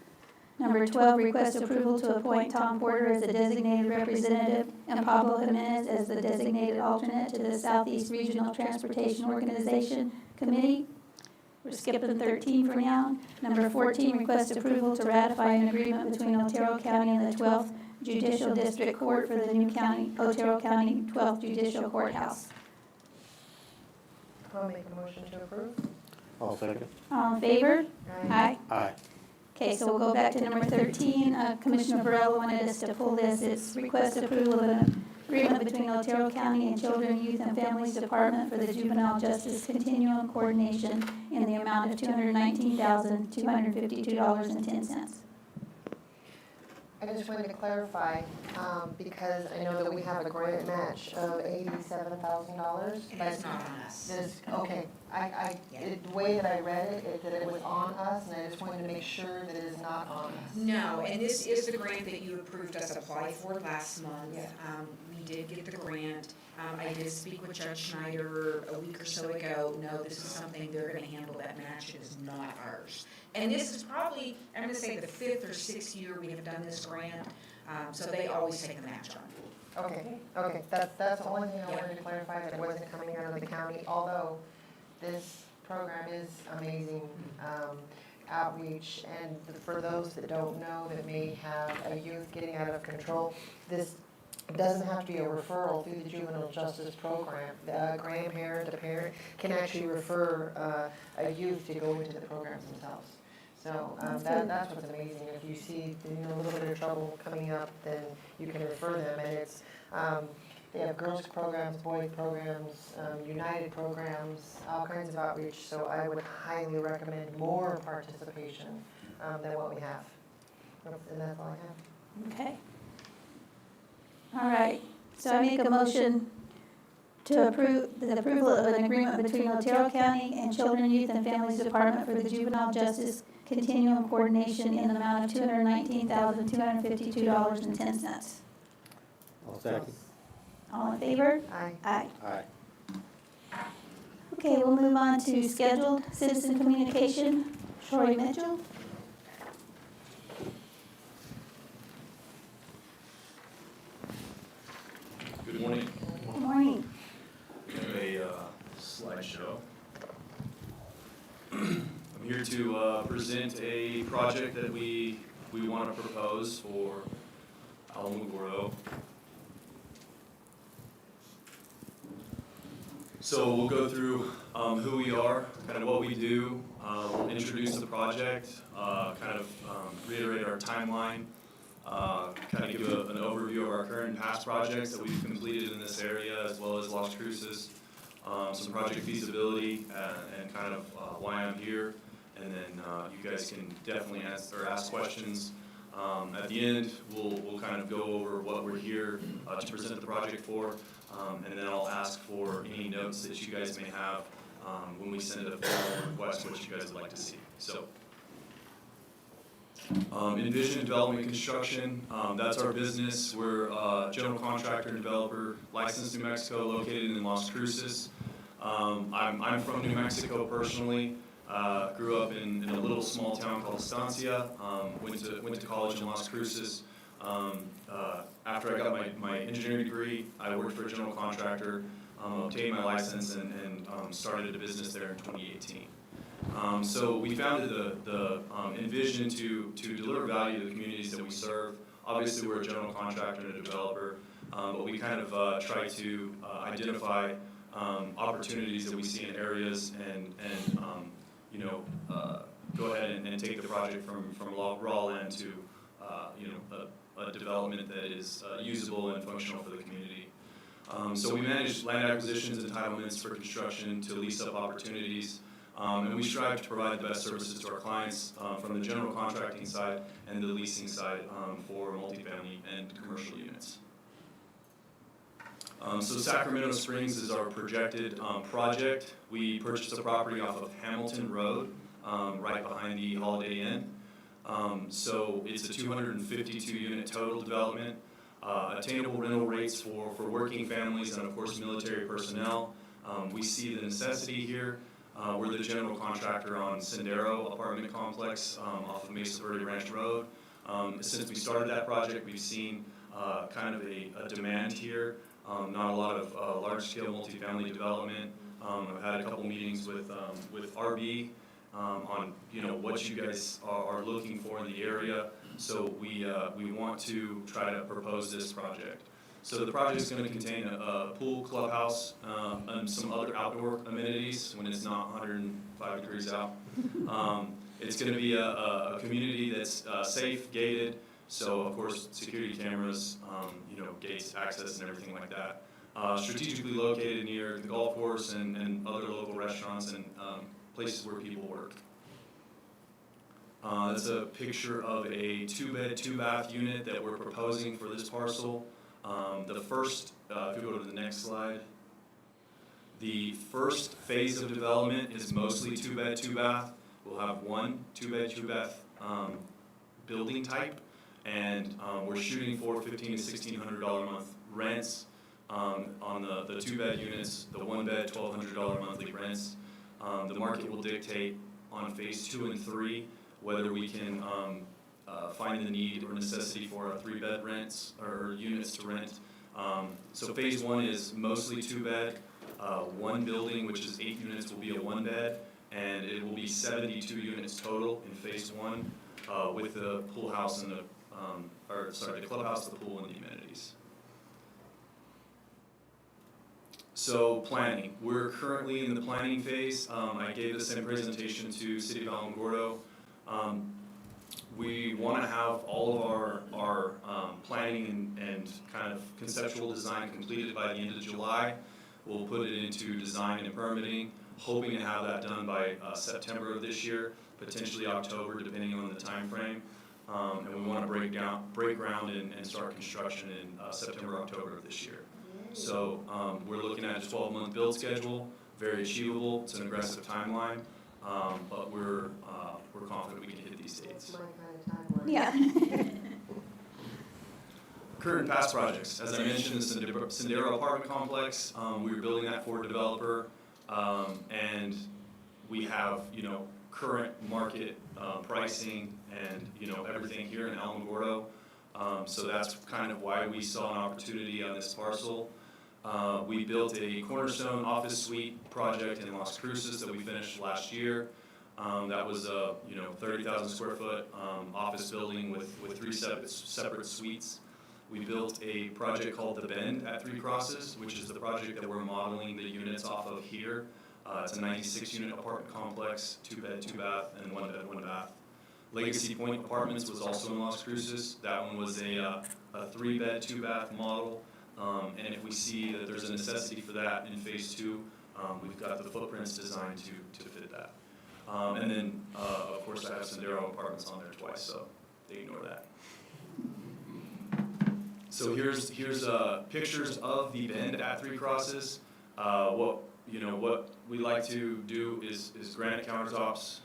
Number 12, request approval to appoint Tom Porter as the designated representative and Pablo Jimenez as the designated alternate to the Southeast Regional Transportation Organization Committee. We're skipping 13 for now. Number 14, request approval to ratify an agreement between Otero County and the 12th Judicial District Court for the new Otero County 12th Judicial Courthouse. I'll make a motion to approve. I'll second. All in favor? Aye. Aye. Okay, so we'll go back to number 13. Commissioner Burrell wanted us to pull this. It's request approval of an agreement between Otero County and Children, Youth, and Families Department for the Juvenile Justice Continuum Coordination in the amount of $219,252.10. I just wanted to clarify, because I know that we have a grant match of $87,000. That's not on us. Okay, the way that I read it, that it was on us, and I just wanted to make sure that it is not on us. No, and this is the grant that you approved us apply for last month. We did get the grant. I did speak with Judge Schneider a week or so ago. No, this is something they're gonna handle. That match is not ours. And this is probably, I'm gonna say the 5th or 6th year we have done this grant. So they always take the match on. Okay, that's the only thing I wanted to clarify, that it wasn't coming out of the county, although this program is amazing outreach. And for those that don't know, that may have a youth getting out of control, this doesn't have to be a referral through the juvenile justice program. The grandparent, the parent can actually refer a youth to go into the programs themselves. So that's what's amazing. If you see a little bit of trouble coming up, then you can refer them. And it's they have girls programs, boys programs, united programs, all kinds of outreach. So I would highly recommend more participation than what we have. And that's all I have. Okay. All right, so I make a motion to approve the approval of an agreement between Otero County and Children, Youth, and Families Department for the Juvenile Justice Continuum Coordination in the amount of $219,252.10. I'll second. All in favor? Aye. Aye. Aye. Okay, we'll move on to scheduled citizen communication. Troy Mitchell. Good morning. Good morning. We have a slideshow. I'm here to present a project that we want to propose for Alamogordo. So we'll go through who we are, kind of what we do. We'll introduce the project, kind of reiterate our timeline. Kind of give an overview of our current and past projects that we've completed in this area, as well as Las Cruces, some project feasibility, and kind of why I'm here. And then you guys can definitely ask questions. At the end, we'll kind of go over what we're here to present the project for, and then I'll ask for any notes that you guys may have when we send a formal request, what you guys would like to see. So. Envision Development Construction, that's our business. We're a general contractor and developer, licensed New Mexico, located in Las Cruces. I'm from New Mexico personally. Grew up in a little small town called Estancia. Went to college in Las Cruces. After I got my engineering degree, I worked for a general contractor. obtained my license and started a business there in 2018. So we founded the Envision to deliver value to the communities that we serve. Obviously, we're a general contractor and a developer, but we kind of try to identify opportunities that we see in areas and you know, go ahead and take the project from raw land to you know, a development that is usable and functional for the community. So we manage land acquisitions, entitlements for construction to lease up opportunities, and we strive to provide the best services to our clients from the general contracting side and the leasing side for multifamily and commercial units. So Sacramento Springs is our projected project. We purchased a property off of Hamilton Road, right behind the Holiday Inn. So it's a 252 unit total development, attainable rental rates for working families and of course military personnel. We see the necessity here. We're the general contractor on Sendero apartment complex off of Mesa Verde Ranch Road. Since we started that project, we've seen kind of a demand here. Not a lot of large-scale multifamily development. I've had a couple meetings with RB on what you guys are looking for in the area. So we want to try to propose this project. So the project is going to contain a pool, clubhouse, and some other outdoor amenities when it's not 105 degrees out. It's going to be a community that's safe, gated. So of course, security cameras, gates, access, and everything like that. Strategically located near the golf course and other local restaurants and places where people work. That's a picture of a 2-bed, 2-bath unit that we're proposing for this parcel. The first, if you go to the next slide, the first phase of development is mostly 2-bed, 2-bath. We'll have one 2-bed, 2-bath building type. And we're shooting for $1,500 to $1,600 a month rents on the 2-bed units, the 1-bed $1,200 monthly rents. The market will dictate on phase 2 and 3 whether we can find the need or necessity for 3-bed rents or units to rent. So phase 1 is mostly 2-bed. One building, which is 8 units, will be a 1-bed, and it will be 72 units total in phase 1 with the pool house and the clubhouse, the pool, and the amenities. So planning. We're currently in the planning phase. I gave the same presentation to City of Alamogordo. We want to have all of our planning and kind of conceptual design completed by the end of July. We'll put it into design and permitting, hoping to have that done by September of this year, potentially October, depending on the time frame. And we want to break ground and start construction in September, October of this year. So we're looking at a 12-month build schedule, very achievable. It's an aggressive timeline, but we're confident we can hit these dates. My kind of timeline. Yeah. Current past projects, as I mentioned, the Sendero apartment complex. We were building that for a developer, and we have current market pricing and everything here in Alamogordo. So that's kind of why we saw an opportunity on this parcel. We built a cornerstone office suite project in Las Cruces that we finished last year. That was a 30,000 square foot office building with 3 separate suites. We built a project called The Bend at 3 Crosses, which is the project that we're modeling the units off of here. It's a 96-unit apartment complex, 2-bed, 2-bath, and 1-bed, 1-bath. Legacy Point Apartments was also in Las Cruces. That one was a 3-bed, 2-bath model. And if we see that there's a necessity for that in phase 2, we've got the footprints designed to fit that. And then, of course, I have Sendero Apartments on there twice, so they ignore that. So here's pictures of the Bend at 3 Crosses. What we like to do is granite countertops,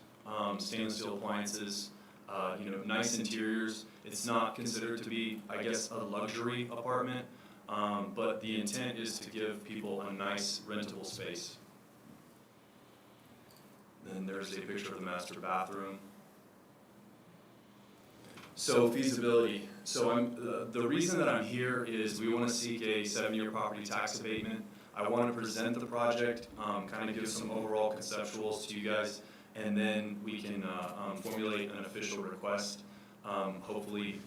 stainless steel appliances, nice interiors. It's not considered to be, I guess, a luxury apartment, but the intent is to give people a nice rentable space. Then there's a picture of the master bathroom. So feasibility. So the reason that I'm here is we want to seek a 7-year property tax abatement. I want to present the project, kind of give some overall conceptuals to you guys, and then we can formulate an official request, hopefully,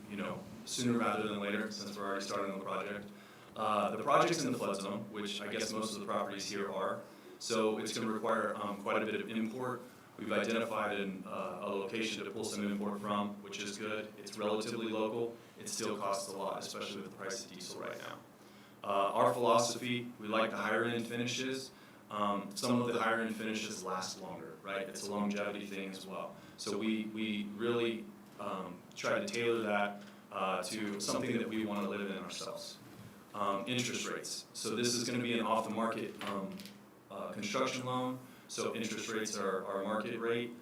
sooner rather than later, since we're already starting on the project. The project's in the flood zone, which I guess most of the properties here are, so it's going to require quite a bit of import. We've identified a location to pull some import from, which is good. It's relatively local. It still costs a lot, especially with the price of diesel right now. Our philosophy, we like the higher end finishes. Some of the higher end finishes last longer, right? It's a longevity thing as well. So we really try to tailor that to something that we want to live in ourselves. Interest rates. So this is going to be an off-the-market construction loan. So interest rates are market rate.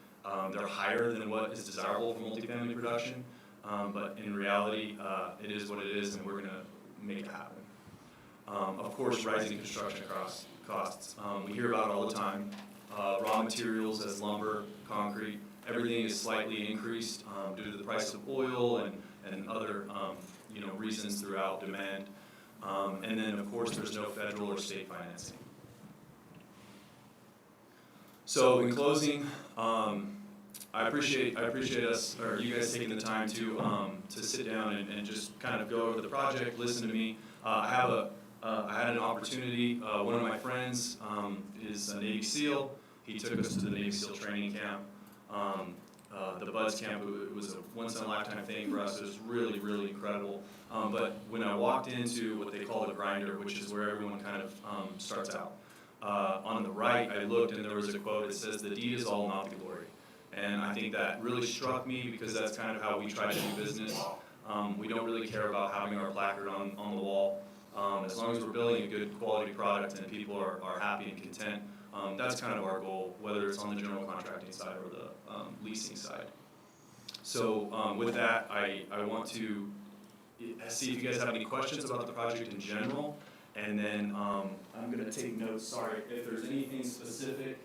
They're higher than what is desirable for multifamily production. But in reality, it is what it is, and we're going to make it happen. Of course, rising construction costs. We hear about it all the time. Raw materials as lumber, concrete, everything is slightly increased due to the price of oil and other reasons throughout demand. And then, of course, there's no federal or state financing. So in closing, I appreciate us, or you guys taking the time to sit down and just kind of go over the project, listen to me. I had an opportunity. One of my friends is a Navy SEAL. He took us to the Navy SEAL training camp. The Buds camp, it was a once-in-a-lifetime thing for us. It was really, really incredible. But when I walked into what they call the grinder, which is where everyone kind of starts out, on the right, I looked and there was a quote. It says, "The deed is all, not the glory." And I think that really struck me because that's kind of how we try to do business. We don't really care about having our placard on the wall. As long as we're building a good quality product and people are happy and content, that's kind of our goal, whether it's on the general contracting side or the leasing side. So with that, I want to see if you guys have any questions about the project in general, and then I'm going to take notes. Sorry, if there's anything specific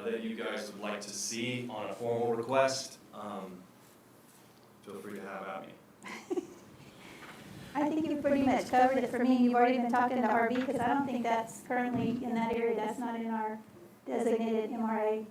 that you guys would like to see on a formal request, feel free to have at me. I think you've pretty much covered it for me. You've already been talking to RV, because I don't think that's currently in that area. That's not in our designated MRA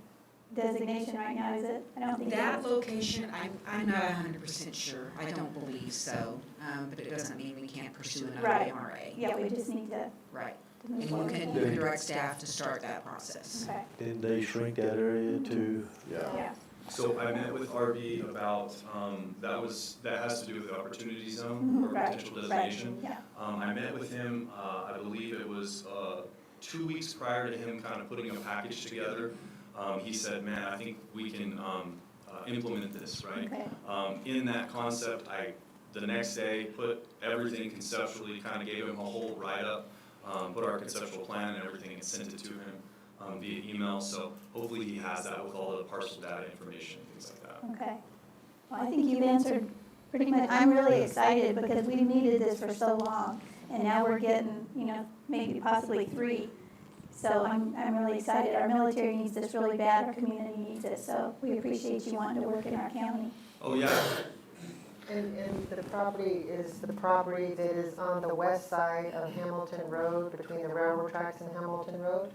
designation right now, is it? I don't think That it is. location, I'm not 100% sure. I don't believe so, but it doesn't mean we can't pursue another Right. MRA. Yeah, we just need to Right. move And forward. you can direct staff to start that process. Okay, Didn't they shrink that area too? yeah. So I met with RV about, that has to do with the opportunity zone or Right, potential designation. yeah. I met with him, I believe it was 2 weeks prior to him kind of putting a package together. He said, "Man, I think we can implement this, right?" Okay. In that concept, the next day, put everything conceptually, kind of gave him a whole write-up, put our conceptual plan and everything and sent it to him via email. So hopefully he has that with all the parcel data information, things like that. Okay. Well, I think you've answered pretty much. I'm really excited because we've needed this for so long, and now we're getting, maybe possibly 3. So I'm really excited. Our military needs this really bad. Our community needs it. So we appreciate you wanting to work in our county. Oh, yeah. And the property is the property that is on the west side of Hamilton Road, between the railroad tracks and Hamilton Road?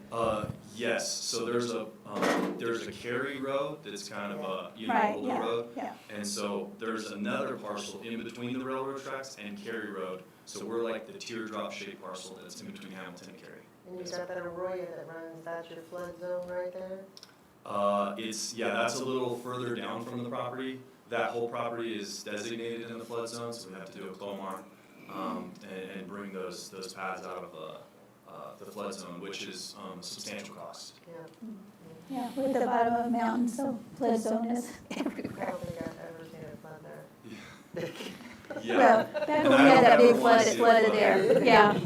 Yes, so there's a Cary Road that's kind of a, Right, older yeah, road. yeah. And so there's another parcel in between the railroad tracks and Cary Road. So we're like the teardrop shaped parcel that's in between Hamilton and Cary. And you've got that arroyo that runs, that's your flood zone right there? That's a little further down from the property. That whole property is designated in the flood zone, so we have to do a CLOMAR and bring those paths out of the flood zone, which is a substantial cost. Yeah. Yeah, we're at the bottom of a mountain, so flood zone is I everywhere. don't think I've ever seen a flood there. Yeah. Well, back when we had that big flood, it flooded there. Yeah.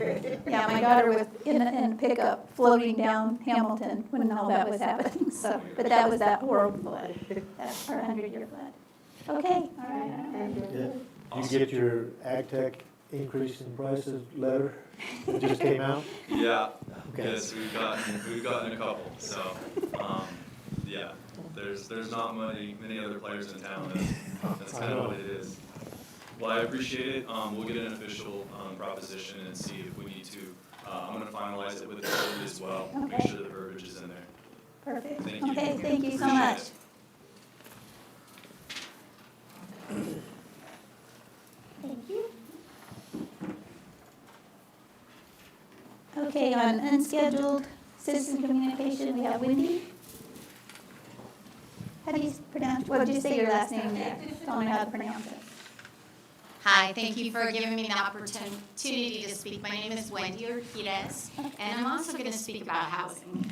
Yeah, my daughter was in a pickup floating down Hamilton when all that was happening. So, but that was that horrible flood. That's our 100-year flood. Okay, all right. Yeah. You get your ag tech increase in prices letter that just came out? Yeah, Okay. yes, we've gotten a couple, so, yeah, there's not many other players in town, that's kind of what it is. Well, I appreciate it, we'll get an official, proposition and see if we need to, I'm gonna finalize it with the board as well, make Okay. sure the verbiage is in there. Perfect. Thank you. Okay, thank you so Appreciate much. it. Thank you. Okay, on unscheduled citizen communication, we have Wendy. How do you pronounce, what did you say your last name there? Tell me how to pronounce it. Hi, thank you for giving me the opportunity to speak. My name is Wendy Urquidez, and I'm also going to speak about housing.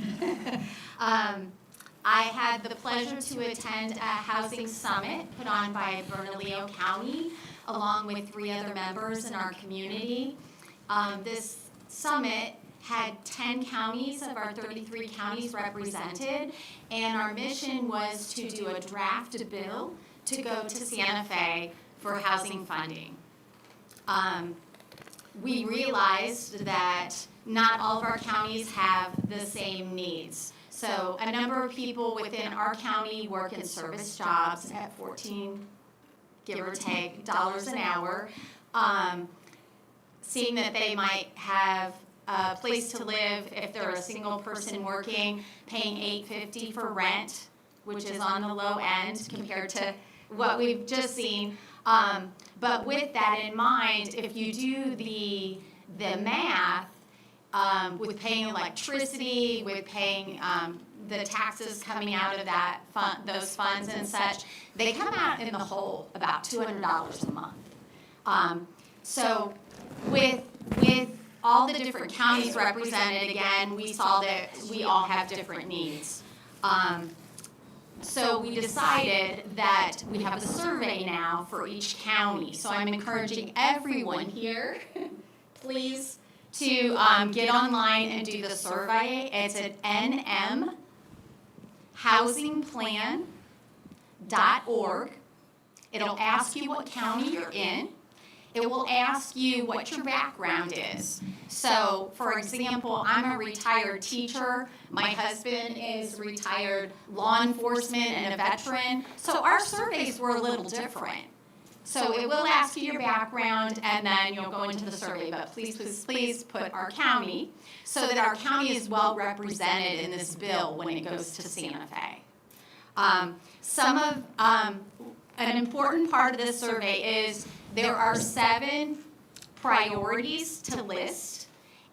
I had the pleasure to attend a housing summit put on by Bernalillo County, along with 3 other members in our community. This summit had 10 counties of our 33 counties represented, and our mission was to do a draft bill to go to Santa Fe for housing funding. We realized that not all of our counties have the same needs. So a number of people within our county work in service jobs at 14, give or take, dollars an hour. Seeing that they might have a place to live if they're a single person working, paying $8.50 for rent, which is on the low end compared to what we've just seen. But with that in mind, if you do the math, with paying electricity, with paying the taxes coming out of that those funds and such, they come out in the hole about $200 a month. So with all the different counties represented, again, we saw that we all have different needs. So we decided that we have a survey now for each county. So I'm encouraging everyone here, please, to get online and do the survey. It's at nmhousingplan.org. It'll ask you what county you're in. It will ask you what your background is. So, for example, I'm a retired teacher. My husband is retired law enforcement and a veteran. So our surveys were a little different. So it will ask you your background, and then you'll go into the survey. But please, please, please put our county so that our county is well represented in this bill when it goes to Santa Fe. An important part of this survey is there are 7 priorities to list,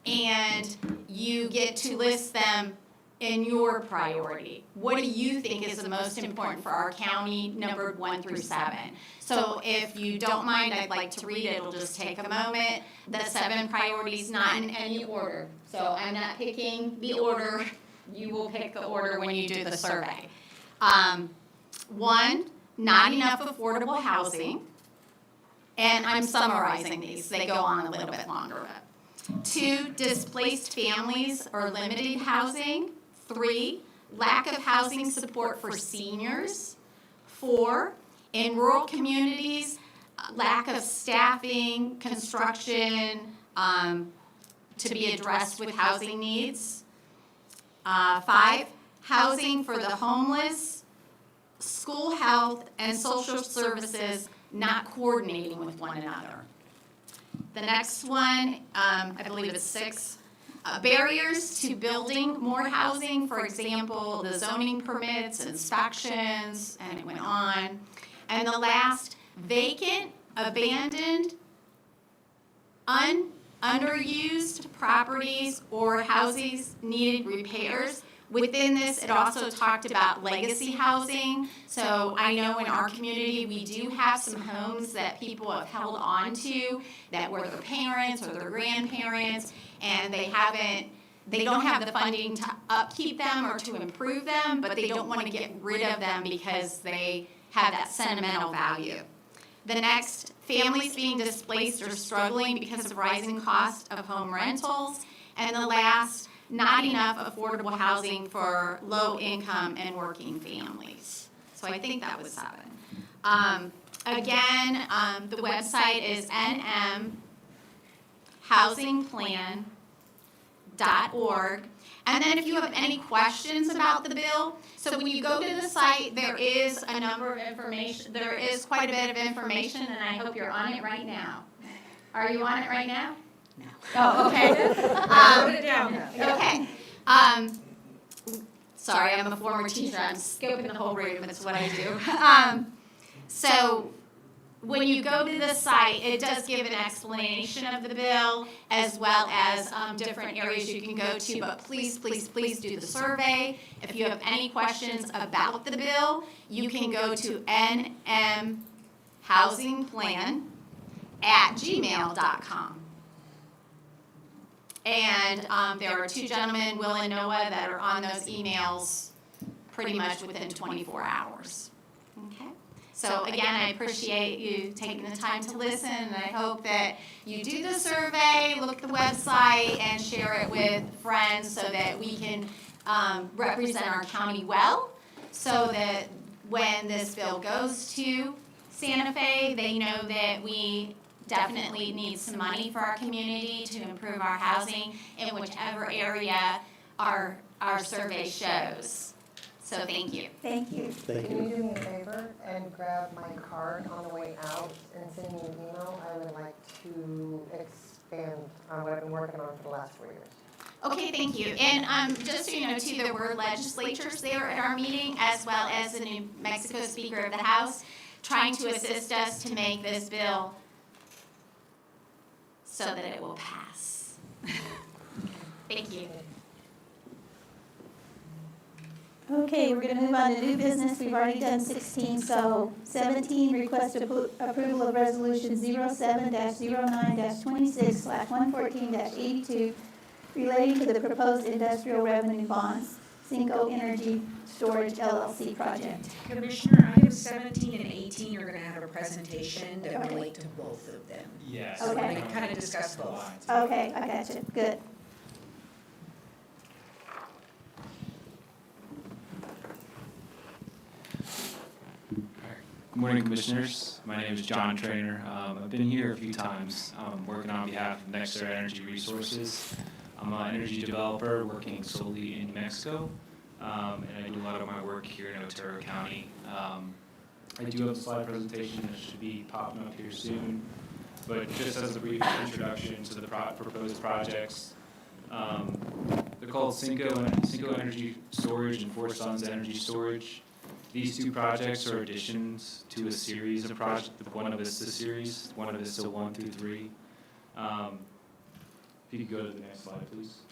and you get to list them in your priority. What do you think is the most important for our county, numbered 1 through 7? So if you don't mind, I'd like to read it. It'll just take a moment. The 7 priorities, not in any order. So I'm not picking the order. You will pick the order when you do the survey. 1, not enough affordable housing. And I'm summarizing these. They go on a little bit longer. 2, displaced families or limited housing. 3, lack of housing support for seniors. 4, in rural communities, lack of staffing, construction to be addressed with housing needs. 5, housing for the homeless, school health, and social services not coordinating with one another. The next one, I believe it's 6, barriers to building more housing, for example, the zoning permits, inspections, and it went on. And the last, vacant, abandoned, underused properties or houses needed repairs. Within this, it also talked about legacy housing. So I know in our community, we do have some homes that people have held on to that were their parents or their grandparents, and they don't have the funding to upkeep them or to improve them, but they don't want to get rid of them because they have that sentimental value. The next, families being displaced or struggling because of rising cost of home rentals. And the last, not enough affordable housing for low-income and working families. So I think that was 7. Again, the website is nmhousingplan.org. And then if you have any questions about the bill, so when you go to the site, there is a number of information. There is quite a bit of information, and I hope you're on it right now. Are you on it right now? No. Oh, okay. Put it down. Okay. Sorry, I'm a former teacher. I'm scoping the whole room. It's what I do. So when you go to the site, it does give an explanation of the bill as well as different areas you can go to. But please, please, please do the survey. If you have any questions about the bill, you can go to nmhousingplan@gmail.com. And there are two gentlemen, Will and Noah, that are on those emails pretty much within 24 hours. Okay? So again, I appreciate you taking the time to listen, and I hope that you do the survey, look at the website, and share it with friends so that we can represent our county well, so that when this bill goes to Santa Fe, they know that we definitely need some money for our community to improve our housing in whichever area our survey shows. So thank you. Thank you. Thank Can you. you do me a favor and grab my card on the way out and send me an email? I would like to expand on what I've been working on for the last 4 years. Okay, thank you. And just so you know, too, there were legislators there at our meeting, as well as the New Mexico Speaker of the House, trying to assist us to make this bill so that it will pass. Thank you. Okay, we're gonna move on to new business. We've already done 16, so 17, request approval of resolution 07-09-26/114-82 relating to the proposed industrial revenue bonds, Cinco Energy Storage LLC project. Commissioner, items 17 and 18 are going to have a presentation that relate to both of them. Yes. So we're Okay. going to kind of discuss both. Okay, I got you, good. Good morning, Commissioners. My name is John Trainer. I've been here a few times, working on behalf of Nextera Energy Resources. I'm an energy developer working solely in New Mexico, and I do a lot of my work here in Otero County. I do have a slide presentation that should be popping up here soon, but just as a brief introduction to the proposed projects, they're called Cinco Energy Storage and Four Sons Energy Storage. These two projects are additions to a series of projects, one of Vista series, one of Vista 1 through 3. If you could go to the next slide, please.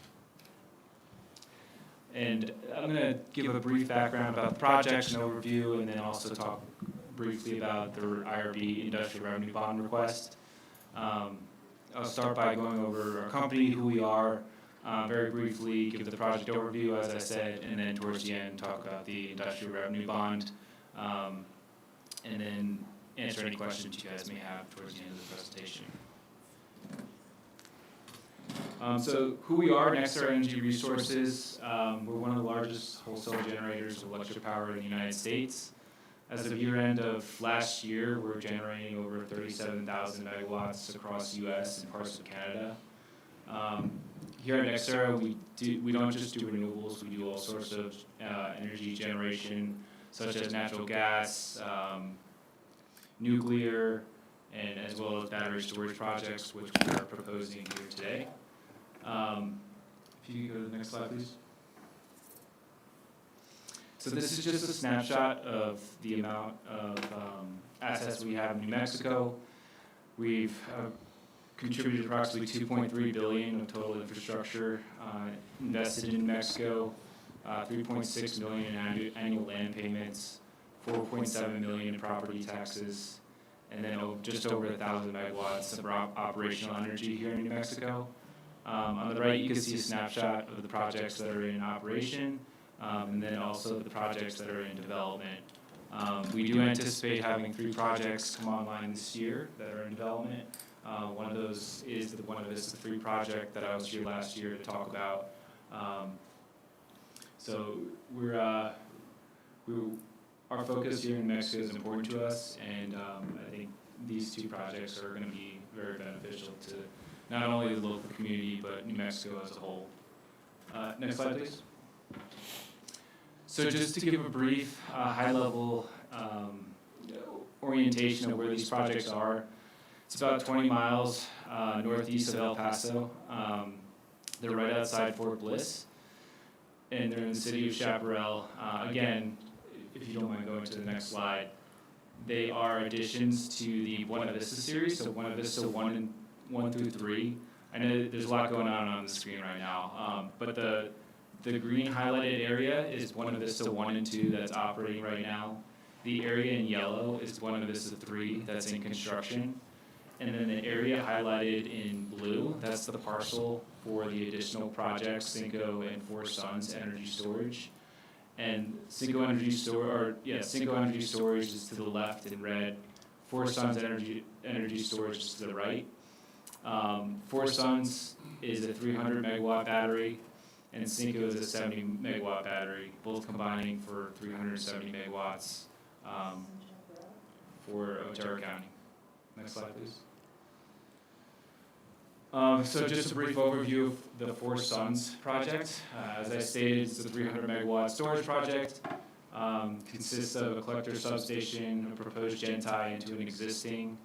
And I'm going to give a brief background about the projects, an overview, and then also talk briefly about the IRB Industrial Revenue Bond request. I'll start by going over our company, who we are, very briefly give the project overview, as I said, and then towards the end talk about the industrial revenue bond, and then answer any questions you guys may have towards the end of the presentation. So who we are, Nextera Energy Resources, we're one of the largest wholesale generators of electric power in the United States. As of year end of last year, we're generating over 37,000 megawatts across the US and parts of Canada. Here at Nextera, we don't just do renewables, we do all sorts of energy generation, such as natural gas, nuclear, and as well as battery storage projects, which we are proposing here today. If you could go to the next slide, please. So this is just a snapshot of the amount of assets we have in New Mexico. We've contributed approximately $2.3 billion of total infrastructure invested in New Mexico, $3.6 million in annual land payments, $4.7 million in property taxes, and then just over 1,000 megawatts of operational energy here in New Mexico. On the right, you can see a snapshot of the projects that are in operation, and then also the projects that are in development. We do anticipate having 3 projects come online this year that are in development. One of those is the One of Vista 3 project that I was here last year to talk about. So our focus here in Mexico is important to us, and I think these 2 projects are going to be very beneficial to not only the local community, but New Mexico as a whole. Next slide, please. So just to give a brief, high-level orientation of where these projects are, It's about 20 miles northeast of El Paso. They're right outside Fort Bliss, and they're in the city of Chaparral. Again, if you don't mind going to the next slide, they are additions to the Buena Vista series, so Buena Vista 1 through 3. I know there's a lot going on the screen right now, but the green highlighted area is Buena Vista 1 and 2 that's operating right now. The area in yellow is Buena Vista 3 that's in construction. And then the area highlighted in blue, that's the parcel for the additional projects, Cinco and Four Sons Energy Storage. And Cinco Energy Storage is to the left in red. Four Sons Energy Storage is to the right. Four Sons is a 300 megawatt battery, and Cinco is a 70 megawatt battery, both combining for 370 megawatts for Otero County. Next slide, please. So just a brief overview of the Four Sons project. As I stated, it's a 300 megawatt storage project. Consists of a collector substation, a proposed gen tie into an existing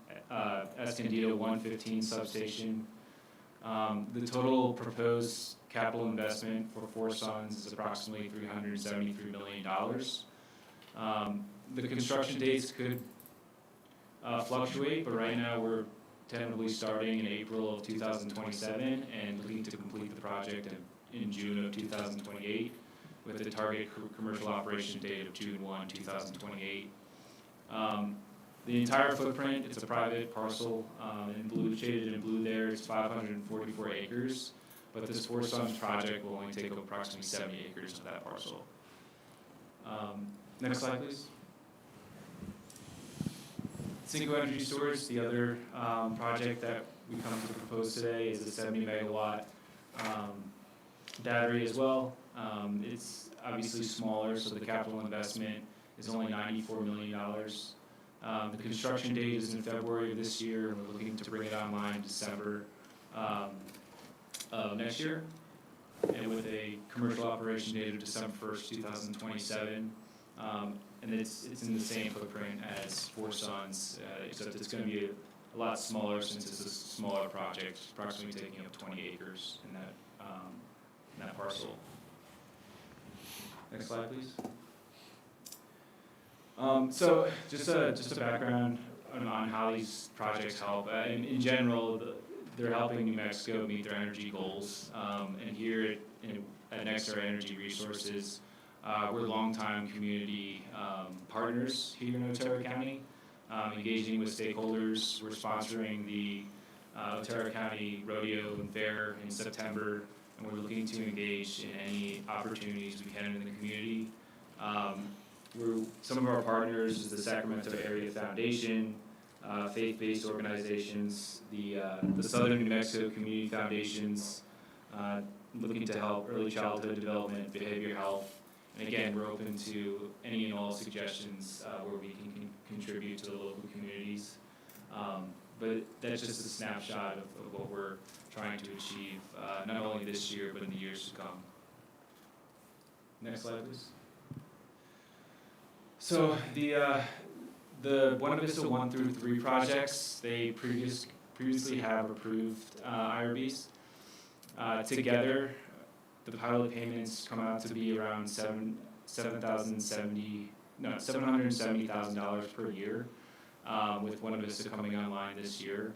Escondido 115 substation. The total proposed capital investment for Four Sons is approximately $373 million. The construction dates could fluctuate, but right now we're tentatively starting in April of 2027 and looking to complete the project in June of 2028 with the target commercial operation date of June 1, 2028. The entire footprint, it's a private parcel, in blue, shaded in blue there, it's 544 acres, but this Four Sons project will only take up approximately 70 acres of that parcel. Next slide, please. Cinco Energy Storage, the other project that we come to propose today, is a 70 megawatt battery as well. It's obviously smaller, so the capital investment is only $94 million. The construction date is in February of this year, and we're looking to bring it online in December of next year, and with a commercial operation date of December 1st, 2027. And it's in the same footprint as Four Sons, except it's going to be a lot smaller since it's a smaller project, approximately taking up 20 acres in that parcel. Next slide, please. So just a background on how these projects help. In general, they're helping New Mexico meet their energy goals. And here at Nextera Energy Resources, we're longtime community partners here in Otero County, engaging with stakeholders. We're sponsoring the Otero County Rodeo and Fair in September, and we're looking to engage in any opportunities we can in the community. Some of our partners is the Sacramento Area Foundation, faith-based organizations, the Southern New Mexico Community Foundations, looking to help early childhood development, behavioral health. And again, we're open to any and all suggestions where we can contribute to the local communities. But that's just a snapshot of what we're trying to achieve, not only this year, but in the years to come. Next slide, please. So the Buena Vista 1 through 3 projects, they previously have approved IRBs. Together, the pilot payments come out to be around $770,000 per year, with Buena Vista coming online this year.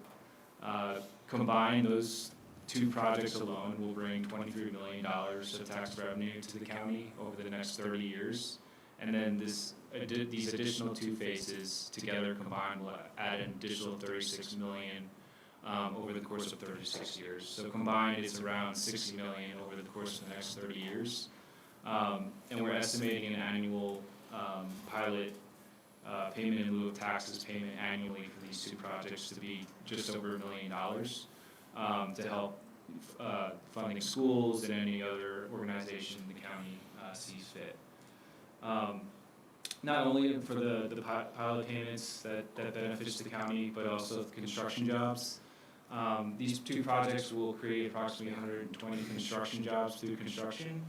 Combined, those two projects alone will bring $23 million of tax revenue to the county over the next 30 years. And then these additional two phases together combined will add an additional $36 million over the course of 36 years. So combined, it's around $60 million over the course of the next 30 years. And we're estimating an annual pilot payment in lieu of taxes payment annually for these two projects to be just over $1 million to help funding schools and any other organization the county sees fit. Not only for the pilot payments that benefits the county, but also construction jobs. These two projects will create approximately 120 construction jobs through construction,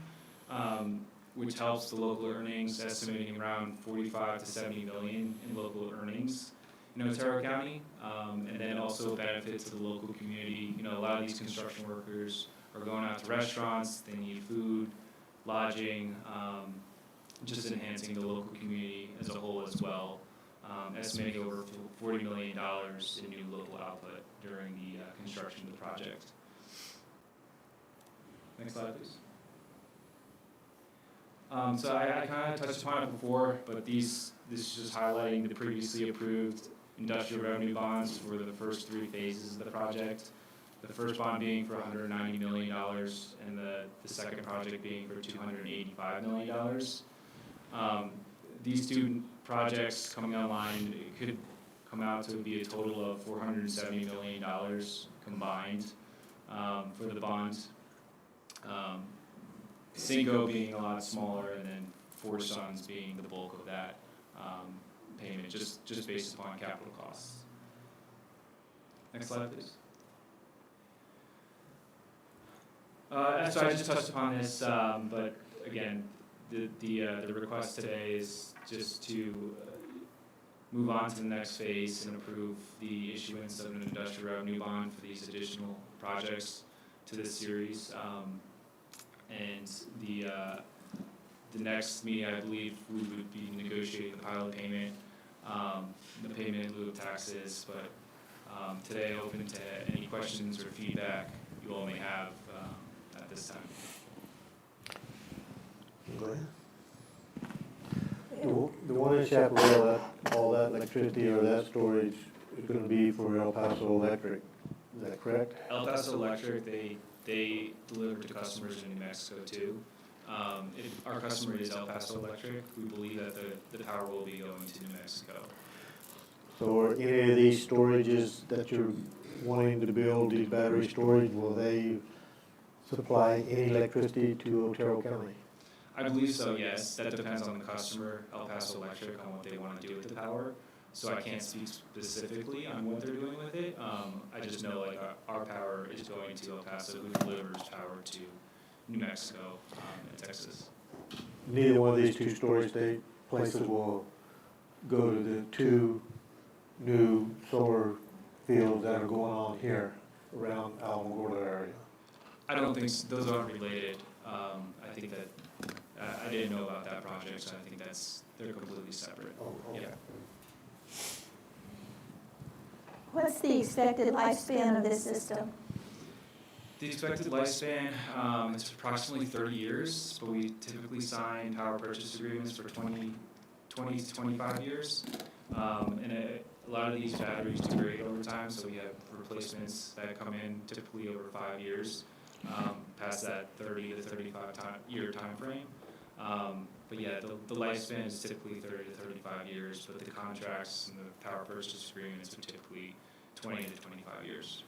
which helps the local earnings, estimating around 45 to 70 million in local earnings. in Otero County, and then also benefit to the local community. You know, a lot of these construction workers are going out to restaurants, they need food, lodging, just enhancing the local community as a whole as well. Estimating over $40 million in new local output during the construction of the project. Next slide, please. So I kind of touched upon it before, but this is just highlighting the previously approved industrial revenue bonds for the first 3 phases of the project. The first bond being for $190 million, and the second project being for $285 million. These 2 projects coming online, it could come out to be a total of $470 million combined for the bonds. Cinco being a lot smaller, and then Four Sons being the bulk of that payment, just based upon capital costs. Next slide, please. So I just touched upon this, but again, the request today is just to move on to the next phase and approve the issuance of an industrial revenue bond for these additional projects to this series. And the next meeting, I believe, we would be negotiating the pilot payment, the payment in lieu of taxes, but today open to any questions or feedback you all may have at this time. Go ahead. The one in Chaparral, all that electricity or that storage is gonna be for El Paso Electric, is that correct? El Paso Electric, they deliver to customers in New Mexico too. If our customer is El Paso Electric, we believe that the power will be going to New Mexico. So are any of these storages that you're wanting to build, these battery storage, will they supply any electricity to Otero County? I believe so, yes. That depends on the customer, El Paso Electric, on what they want to do with the power. So I can't speak specifically on what they're doing with it. I just know like our power is going to El Paso, who delivers power to New Mexico and Texas. Neither one of these 2 storage places will go to the 2 new solar fields that are going on here around Alamogordo area. I don't think those aren't related. I think that I didn't know about that project, so I think they're completely separate. Oh, okay. Yeah. What's the expected lifespan of this system? The expected lifespan, it's approximately 30 years, but we typically sign power purchase agreements for 20 to 25 years. And a lot of these batteries degrade over time, so we have replacements that come in typically over 5 years, past that 30 to 35 year time frame. But yeah, the lifespan is typically 30 to 35 years, but the contracts and the power purchase agreements are typically 20 to 25 years.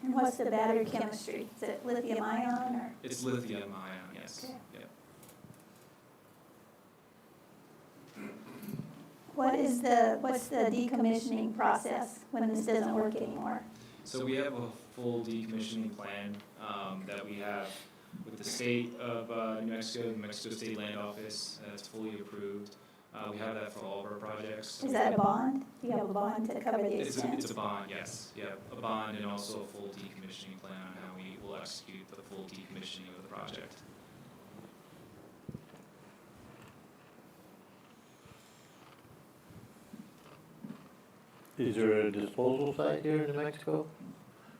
And what's the battery chemistry? Is it lithium ion or? It's lithium ion, yes. Okay. Yep. What's the decommissioning process when this doesn't work anymore? So we have a full decommissioning plan that we have with the state of New Mexico, the Mexico State Land Office, that's fully approved. We have that for all of our projects. Is that a bond? Do you have a bond to cover the expense? It's a bond, yes. Yeah, a bond and also a full decommissioning plan on how we will execute the full decommissioning of the project. Is there a disposal site here in New Mexico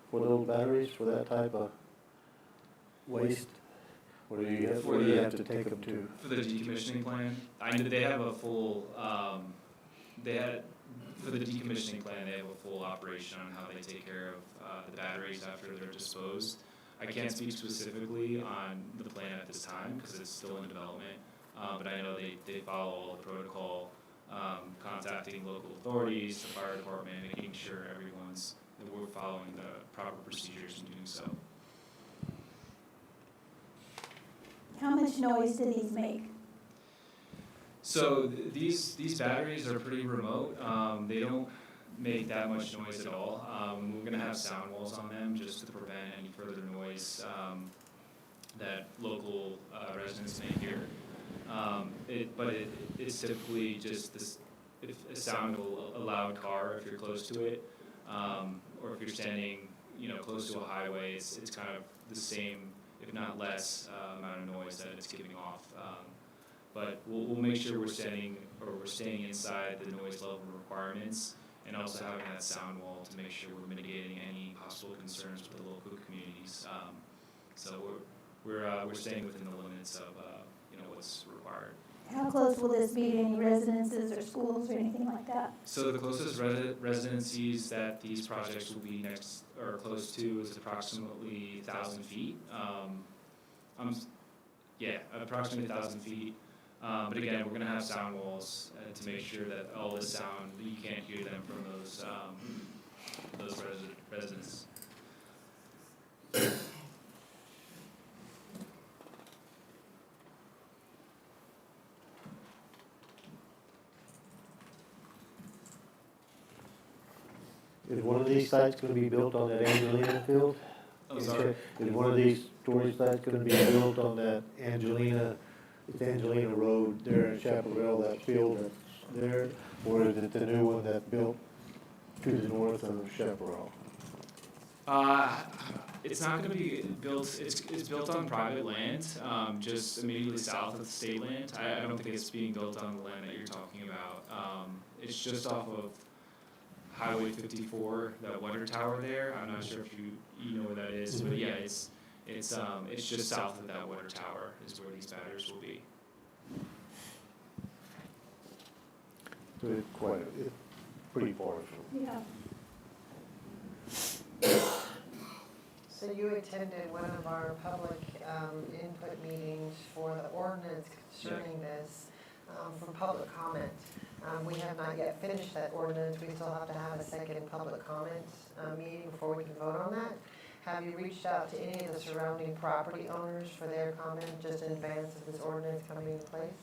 for those batteries, for that type of waste? Or do you have to take them to? For the decommissioning plan, I know they have a full, for the decommissioning plan, they have a full operation on how they take care of the batteries after they're disposed. I can't speak specifically on the plan at this time because it's still in development, but I know they follow all the protocol, contacting local authorities, the fire department, making sure that we're following the proper procedures in doing so. How much noise do these make? So these batteries are pretty remote. They don't make that much noise at all. We're going to have sound walls on them just to prevent any further noise that local residents may hear. It's typically just if a sound of a loud car, if you're close to it, or if you're standing, close to a highway, it's kind of the same, if not less, amount of noise that it's giving off. But we'll make sure we're staying inside the noise level requirements, and also having that sound wall to make sure we're mitigating any possible concerns with the local communities. So we're staying within the limits of what's required. How close will this be to any residences or schools or anything like that? So the closest residencies that these projects will be next or close to is approximately 1,000 feet. Approximately 1,000 feet. But again, we're going to have sound walls to make sure that all the sound, you can't hear them from those residents. Is one of these sites gonna be built on that Angelina field? Oh, sorry. Is one of these storage sites gonna be built on that Angelina Road there in Chaparral, that field that's there? Or is it the new one that's built to the north of Chaparral? It's not going to be built. It's built on private land, just immediately south of the state land. I don't think it's being built on the land that you're talking about. It's just off of Highway 54, that water tower there. I'm not sure if you know where that is, but yeah, it's just south of that water tower is where these batteries will be. So it's pretty far from. Yeah. So you attended one of our public input meetings for the ordinance concerning this for public comment. We have not yet finished that ordinance. We still have to have a second public comment meeting before we can vote on that. Have you reached out to any of the surrounding property owners for their comment just in advance of this ordinance coming into place?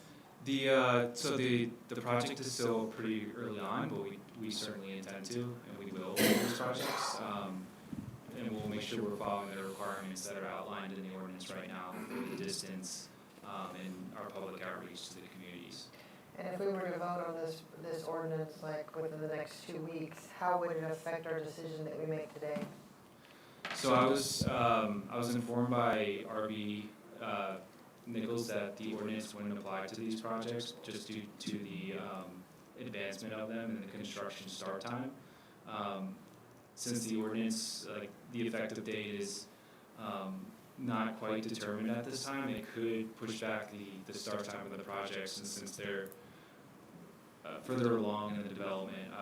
The project is still pretty early on, but we certainly intend to, and we will with these projects. And we'll make sure we're following the requirements that are outlined in the ordinance right now for the distance and our public outreach to the communities. And if we were to vote on this ordinance like within the next 2 weeks, how would it affect our decision that we make today? So I was informed by RB Nichols that the ordinance wouldn't apply to these projects just due to the advancement of them and the construction start time. Since the ordinance, like the effective date is not quite determined at this time, it could push back the start time of the projects, and since they're further along in the development,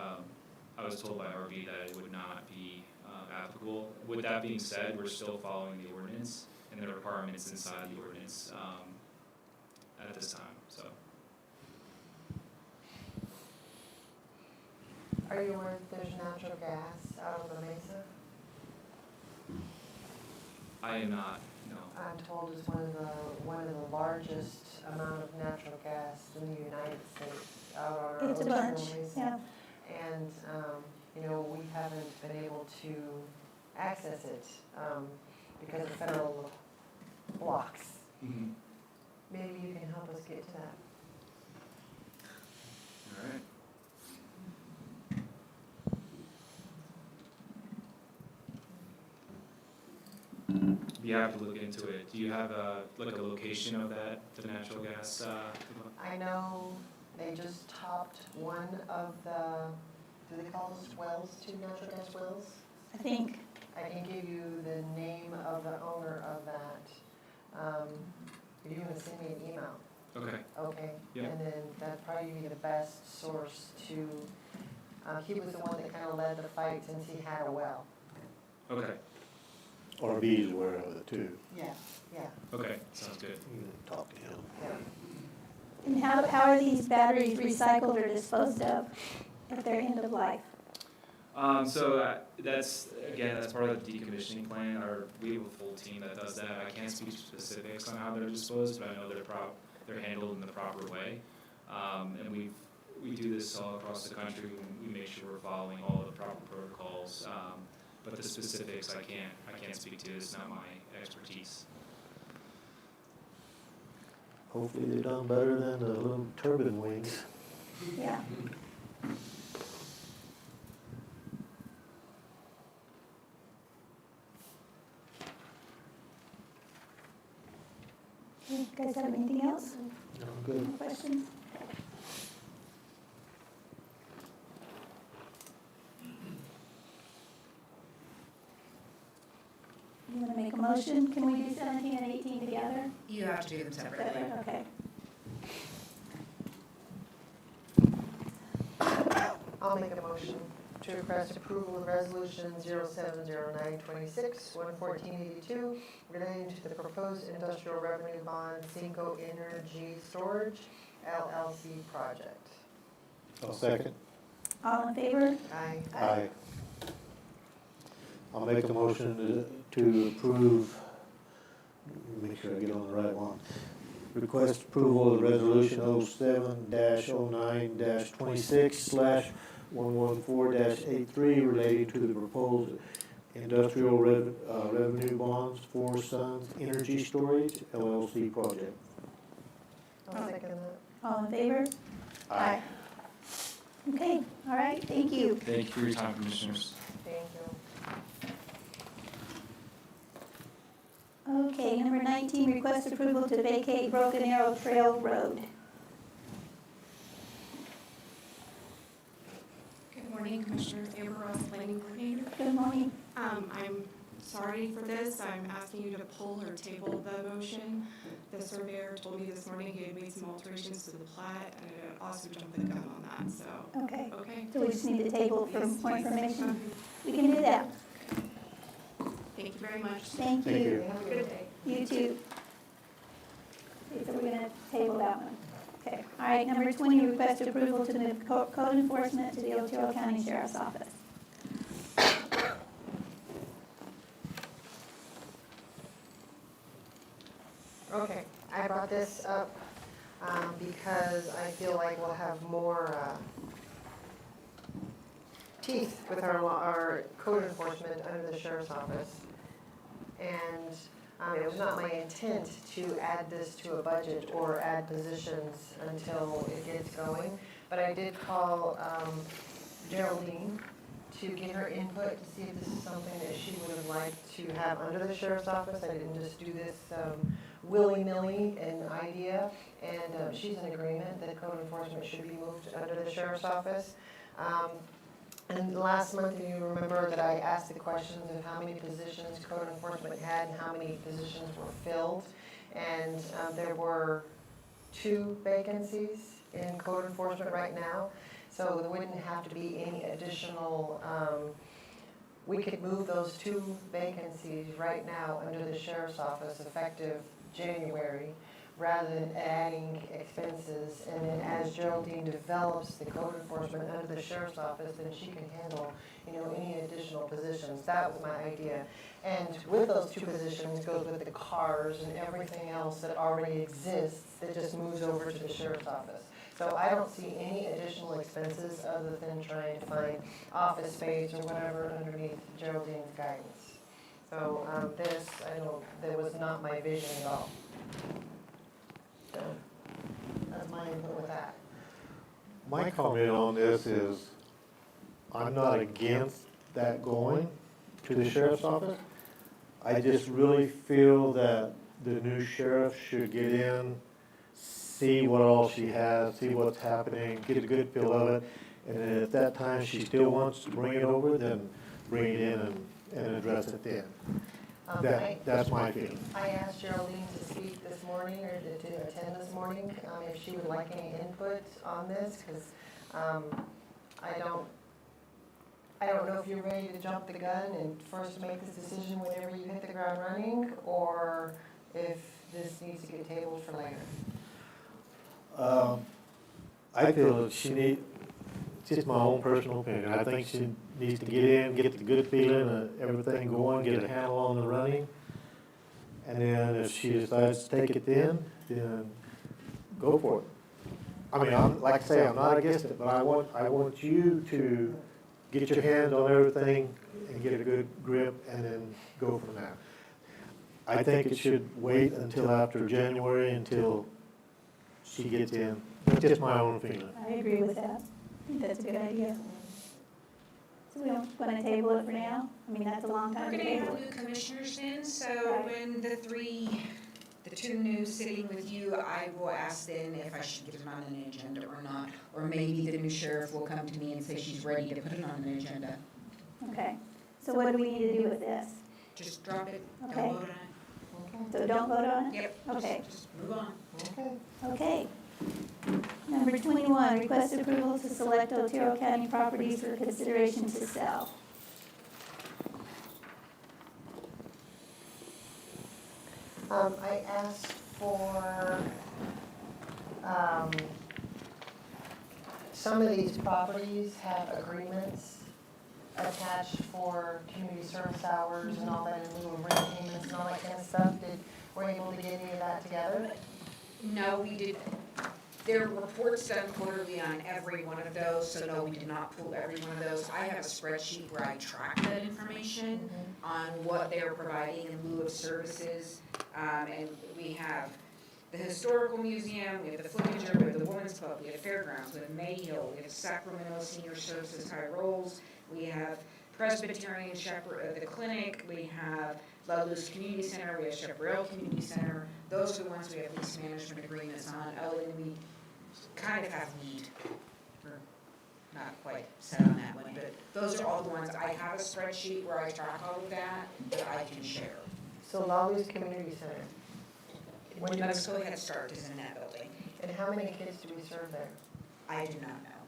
I was told by RB that it would not be applicable. With that being said, we're still following the ordinance and the requirements inside the ordinance at this time. So, Are you aware that there's natural gas out of the mesa? I am not. No. I'm told it's one of the largest amount of natural gas in the United States out on our It's a Otero bunch, mesa. yeah. And, we haven't been able to access it because of federal blocks. Mm-hmm. Maybe you can help us get to that. All right. Be happy to look into it. Do you have a location of the natural gas? I know they just topped one of the, do they call those wells, 2 natural gas wells? I think. I can give you the name of the owner of that. If you want to send me an email. Okay. Okay. Yeah. And then that'd probably be the best source to, he was the one that kind of led the fight since he had a well. Okay. RB's aware of it too. Yeah, yeah, Okay. Sounds good. You can talk to him. yeah. And how are these batteries recycled or disposed of at their end of life? That's part of the decommissioning plan. We have a full team that does that. I can't speak specifics on how they're disposed, but I know they're handled in the proper way. And we do this all across the country. We make sure we're following all the proper protocols. But the specifics I can't speak to. It's not my expertise. Hopefully they've done better than the little turbine wings. Yeah. You guys have anything else? No, good. Any questions? You want to make a motion? Can we do 17 and 18 together? You have to do them separately. Okay. I'll make a motion to request approval of resolution 070926, 11482, relating to the proposed industrial revenue bond Cinco Energy Storage LLC project. I'll second. All in favor? Aye. Aye. I'll make a motion to approve, make sure I get on the right one. Request approval of resolution 07-09-26/114-83 relating to the proposed industrial revenue bonds for Sons Energy Storage LLC project. I'll second that. All in favor? Aye. Okay, all right, thank you. Thank you for your time, Commissioners. Thank you. Okay, number 19, request approval to vacate Broken Arrow Trail Road. Good morning, Commissioner Amber, Planning Coordinator. Good morning. I'm sorry for this. I'm asking you to pull or table the motion. The surveyor told me this morning he had made some alterations to the plat, and I also jumped the gun on that, so. Okay, Okay. so we just need to table for Yes, more please. information. We can do that. Thank you very much. Thank Thank you. you. Have a good day. You too. Okay, so we're going to table that one. Okay, all right, number 20, request approval to move code enforcement to the Otero County Sheriff's Office. Okay, I brought this up because I feel like we'll have more teeth with our code enforcement under the sheriff's office. And it was not my intent to add this to a budget or add positions until it gets going. But I did call Geraldine to get her input to see if this is something that she would have liked to have under the sheriff's office. I didn't just do this willy-nilly an idea, and she's in agreement that code enforcement should be moved under the sheriff's office. And last month, you remember that I asked the questions of how many positions code enforcement had and how many positions were filled. And there were 2 vacancies in code enforcement right now. So there wouldn't have to be any additional, we could move those 2 vacancies right now under the sheriff's office effective January, rather than adding expenses. And then as Geraldine develops the code enforcement under the sheriff's office, then she can handle, any additional positions. That was my idea. And with those 2 positions goes with the cars and everything else that already exists that just moves over to the sheriff's office. So I don't see any additional expenses other than trying to find office space or whatever underneath Geraldine's guidance. So that was not my vision at all. So that's my input with that. My comment on this is, I'm not against that going to the sheriff's office. I just really feel that the new sheriff should get in, see what all she has, see what's happening, get a good feel of it. And then at that time, she still wants to bring it over, then bring it in and address it then. That's my feeling. I asked Geraldine to speak this morning, or to attend this morning, if she would like any input on this, because I don't know if you're ready to jump the gun and first make this decision whenever you hit the ground running, or if this needs to get tabled for later. I feel that it's just my own personal opinion. I think she needs to get in, get the good feeling of everything going, get a handle on the running. And then if she decides to take it then go for it. I mean, like I say, I'm not against it, but I want you to get your hands on everything and get a good grip and then go from there. I think it should wait until after January until she gets in. That's just my own feeling. I agree with that. I think that's a good idea. So we don't want to table it for now? I mean, that's a long We're time to gonna table have it. new commissioners in, so Right. when the 3 The two new sitting with you, I will ask them if I should get them on an agenda or not. Or maybe the new sheriff will come to me and say she's ready to put it on an agenda. Okay, so what do we need to do with this? Just drop it, don't Okay. vote on So don't vote on it. it? Yep. Okay. Just move on. Okay. Okay. Number 21, request approval to select Otero County properties for consideration to sell. I asked for, some of these properties have agreements attached for community service hours and all that, in lieu of rent payments and all that kind of stuff. Were you able to get any of that together? No, we did, there are reports done quarterly on every one of those, so no, we did not pull every one of those. I have a spreadsheet where I track that information on what they are providing in lieu of services. And we have the Historical Museum, we have the Flickinger, we have the Women's Club, we have Fairgrounds, we have Mayhill, we have Sacramento Senior Services High Rolls, we have Presbyterian Shepherd, the clinic, we have La Luz Community Center, we have Chaparral Community Center. Those are the ones we have lease management agreements on. Oh, and we kind of have lead. We're not quite set on that one, but those are all the ones. I have a spreadsheet where I track all of that I can share. So La Luz Community Center. New Mexico Head Start is in that building. And how many kids do we serve there? I do not know.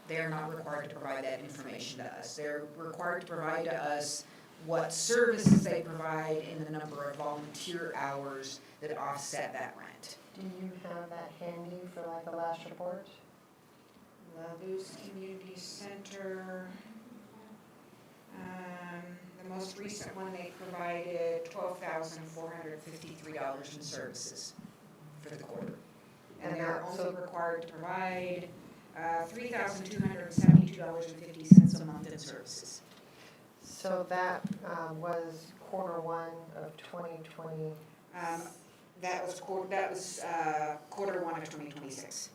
They are not required to provide that information to us. They're required to provide to us what services they provide and the number of volunteer hours that offset that rent. Do you have that handy for like the last report? La Luz Community Center, the most recent one, they provided $12,453 in services for the quarter. And they're also required to provide $3,272.50 a month in services. So that was quarter one of 2020. That was quarter one of 2026.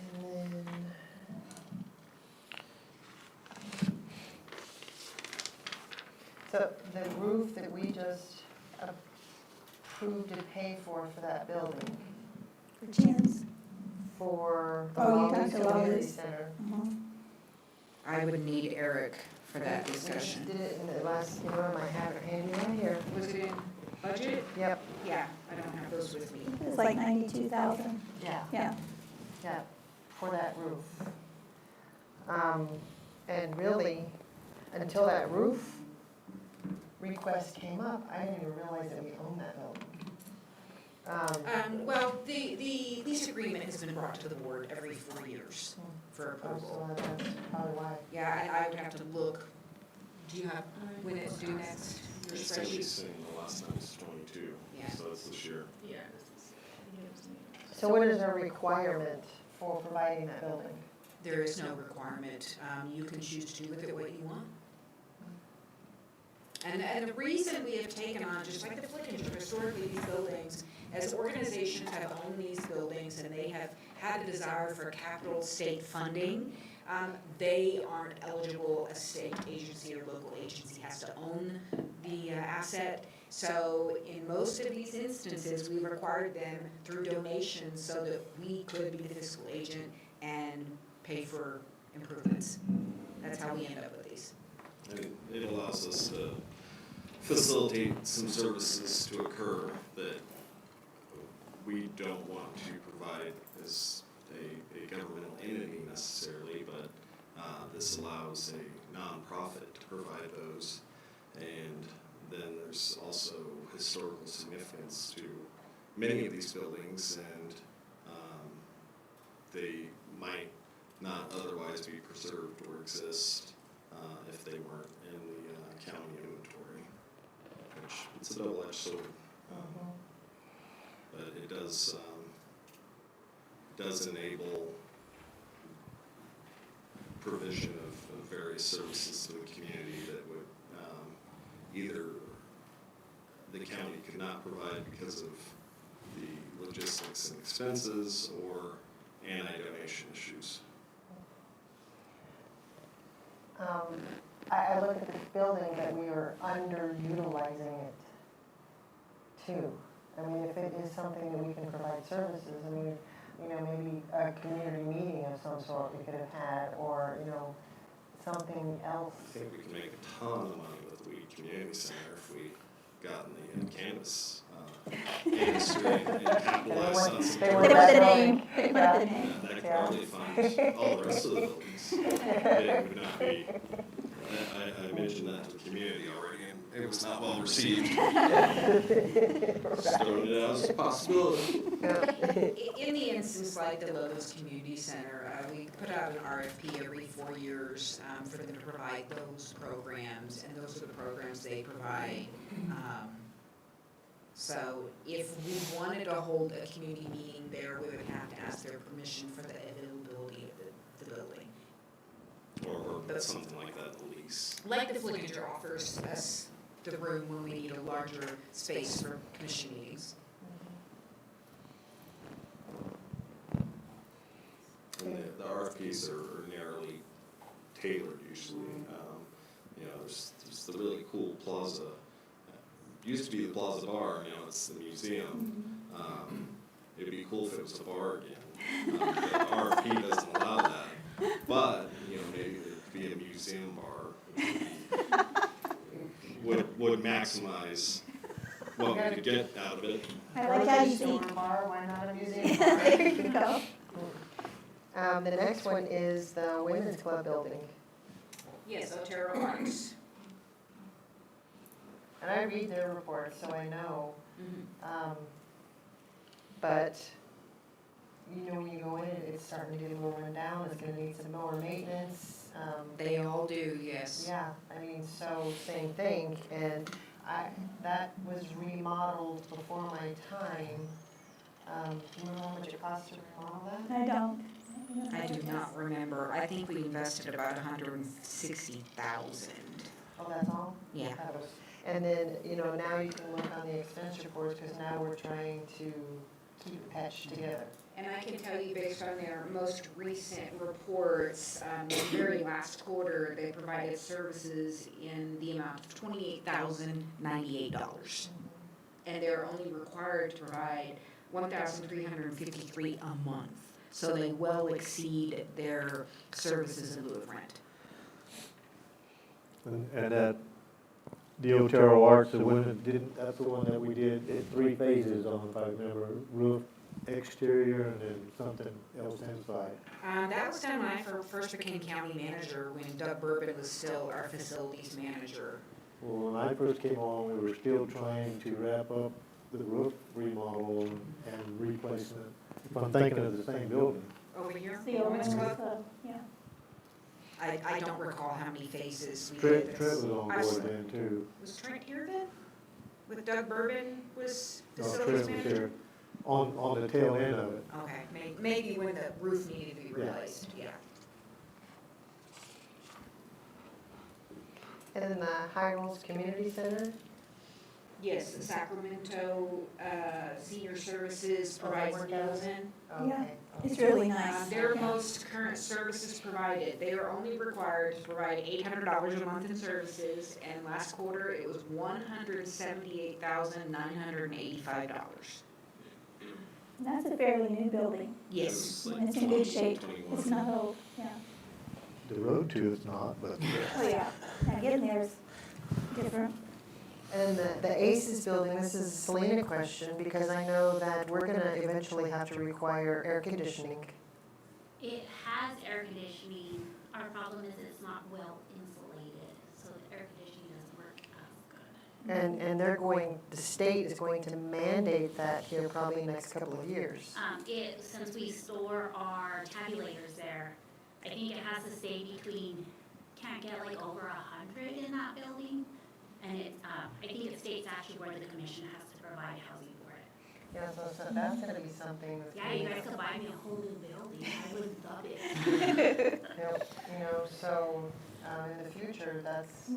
And then so the roof that we just approved to pay for that building, For Jim's? for the Oh, you La Luz talked to La Community Luz. Center. I would need Eric for that We just discussion. did it in the last, I have it handy right here. Was it in budget? Yep. Yeah, I don't have those with me. It was like 92,000. Yeah. Yeah. Yeah, for that roof. And really, until that roof request came up, I didn't even realize that we owned that building. Well, the lease agreement has been brought to the board every 4 years for approval. So that's probably why. Yeah, and I would have to look, do you have, when it's due next, your It's gonna be spreadsheet? soon, the last time was 22, Yeah. so that's this year. So what is our requirement for providing that building? There is no requirement. You can choose to do with it what you want. And the reason we have taken on, just like the Flickinger, historically these buildings, as organizations have owned these buildings and they have had the desire for capital state funding, they aren't eligible, a state agency or local agency has to own the asset. So in most of these instances, we required them through donations so that we could be the fiscal agent and pay for improvements. That's how we end up with these. And it allows us to facilitate some services to occur that we don't want to provide as a governmental entity necessarily, but this allows a nonprofit to provide those. And then there's also historical significance to many of these buildings, and they might not otherwise be preserved or exist if they weren't in the county inventory, which it's a double-edged sword. But it does enable provision of various services to the community that would either the county could not provide because of the logistics and expenses or anti-donation issues. I look at this building that we are underutilizing it too. I mean, if it is something that we can provide services, I mean, you know, maybe a community meeting of some sort we could have had, or, you know, something else. I think we can make a ton of money with the Weed Community Center if we got in the cannabis industry and capitalized on some. They They were want the that name, big. they want Yeah. the name. That could probably fund all the rest of the buildings. It would not be, I mentioned that to the community already, and it was not well received. Just throwing it out as a possibility. In the instance like the Logos Community Center, we put out an RFP every 4 years for them to provide those programs, and those are the programs they provide. So if we wanted to hold a community meeting there, we would have to ask their permission for the availability of the building. Or something like that, the lease. Like the Flickinger offers us the room when we need a larger space for commission meetings. And the RFPs are narrowly tailored usually. You know, there's the really cool plaza. Used to be the Plaza Bar, you know, it's the museum. It'd be cool if it was a bar again. The RFP doesn't allow that. But, you know, maybe there'd be a museum bar, would maximize what we could get out of it. I like how you see. Bar, why not a museum bar? There you go. The next one is the Women's Club building. Yes, Otero Arts. And I read their reports, so I know. But, you know, when you go in, it's starting to get a little run down, it's gonna need some more maintenance. They all do, yes. Yeah, I mean, so same thing, and that was remodeled before my time. Do you know how much it cost to remodel that? I don't. I do not remember. I think we invested about $160,000. Oh, that's all? Yeah. That was- And then, you know, now you can look on the expense reports, because now we're trying to keep it patched together. And I can tell you, based on their most recent reports, the very last quarter, they provided services in the amount of $28,098. And they're only required to provide $1,353 a month. So they well exceed their services in lieu of rent. And that, the Otero Arts, the women didn't, that's the one that we did in 3 phases on, if I remember, roof, exterior, and then something else inside. That was done when I first became county manager, when Doug Bourbon was still our facilities manager. Well, when I first came on, we were still trying to wrap up the roof remodel and replacement. If I'm thinking of the same building. Over here, The old Women's Women's Club. Club, yeah. I don't recall how many phases we Trent did. was on I was- board then too. Was Trent here then? With Doug Bourbon was No, facilities Trent was manager? here on the tail end of it. Okay, maybe when the roof needed to be Yeah. replaced, yeah. And then the Highlands Community Center, Yes, the Sacramento Senior Services provides work out? meals in. Yeah. okay. It's really nice. Their most current services provided, they are only required to provide $800 a month in services, and last quarter it was $178,985. That's a fairly new building. Yes. And it's in good shape. It's not old, yeah. The road to it's not, but Oh, yeah. Now getting there is different. And the ACES building, this is a Selena question, because I know that we're gonna eventually have to require air conditioning. It has air conditioning. Our problem is it's not well insulated, so the air conditioning doesn't work as good. And the state is going to mandate that here probably in the next couple of years. Since we store our tabulators there, I think it has to stay between, can't get like over 100 in that building. And I think it states actually where the commission has to provide housing for it. Yeah, so that's gonna be something that's. Yeah, you guys could buy me a whole new building. I would love it. You know, so, in the future, that's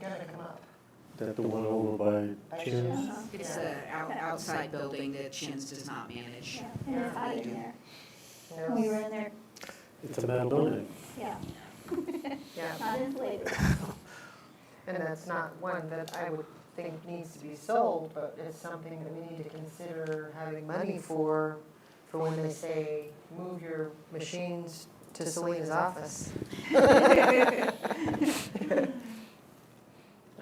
gonna come up. that the one over by Chin's? It's an outside building that Chin's does not manage. Yeah, and it's hot in there. You know, We were in there, It's a metal building. yeah. Yeah. Not inflated. And that's not one that I would think needs to be sold, but it's something that we need to consider having money for when they say, move your machines to Selena's office. I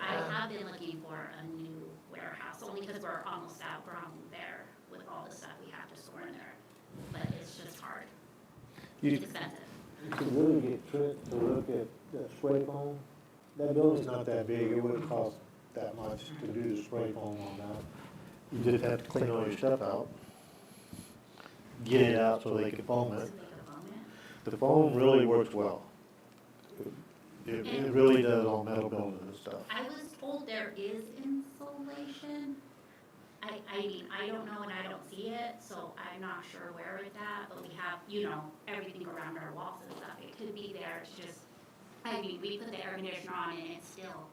have been looking for a new warehouse, only because we're almost outgrown there with all the stuff we have to store in there. But it's just hard. It's expensive. You could really get Trent to look at the spray foam. That building's not that big, it wouldn't cost that much to do the spray foam on that. You just have to clean all your stuff out. Get it out so they can foam it. The foam really works well. It really does on metal buildings and stuff. I was told there is insulation. I mean, I don't know and I don't see it, so I'm not sure where it's at, but we have, everything around our walls and stuff. It could be there, it's just, we put the air conditioner on and it's still,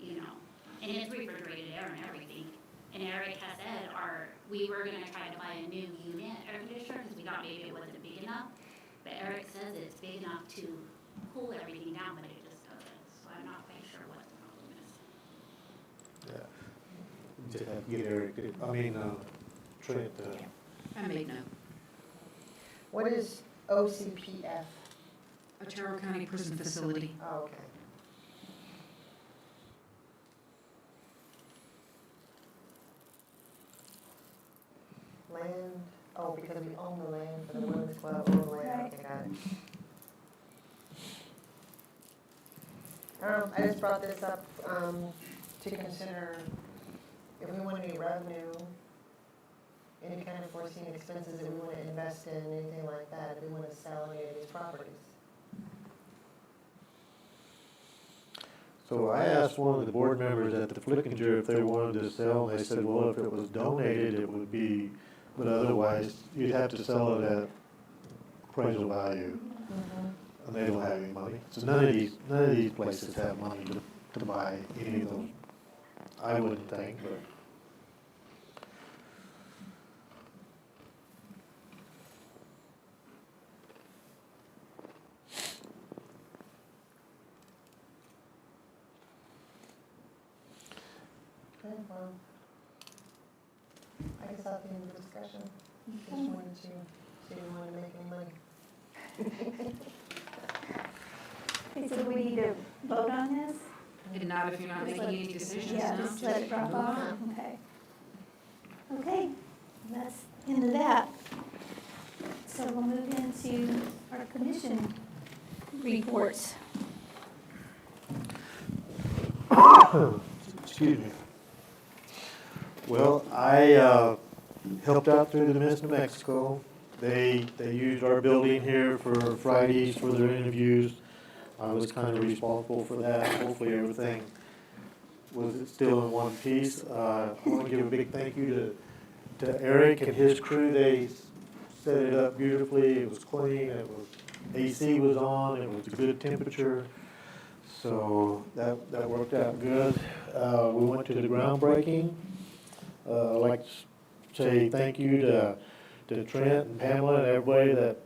and it's refrigerated air and everything. And Eric has said, we were gonna try to buy a new unit air conditioner, because we thought maybe it wasn't big enough. But Eric says it's big enough to cool everything down, but it just doesn't, so I'm not quite sure what the problem is. Yeah. You just have to get Eric, Trent, I made note. What is OCPF? Otero County Prison Facility. Oh, okay. Land, because we own the land for the women's club, own the land, okay, got it. I just brought this up, to consider if we want any revenue, any kind of foreseen expenses that we want to invest in, anything like that, if we want to sell any of these properties. So I asked one of the board members at the Flickinger if they wanted to sell, and they said, well, if it was donated, it would be, but otherwise, you'd have to sell it at appraisal value. And they don't have any money. So none of these places have money to buy any of those, I wouldn't think, but. Okay, well, I guess I'll be in the discussion. Just wanted to see if you wanted to make any money. Okay, so we need to vote on this? And not if you're not making any decisions, Yeah, no? just let it drop off, okay. Okay, that's into that. So we'll move into our commission reports. Excuse me. Well, I helped out through the Miss New Mexico. They used our building here for Fridays for their interviews. I was kind of responsible for that. Hopefully everything was still in one piece. I want to give a big thank you to Eric and his crew. They set it up beautifully. It was clean. It was AC was on. It was a good temperature. So that worked out good. We went to the groundbreaking. I'd like to say thank you to Trent and Pamela and everybody that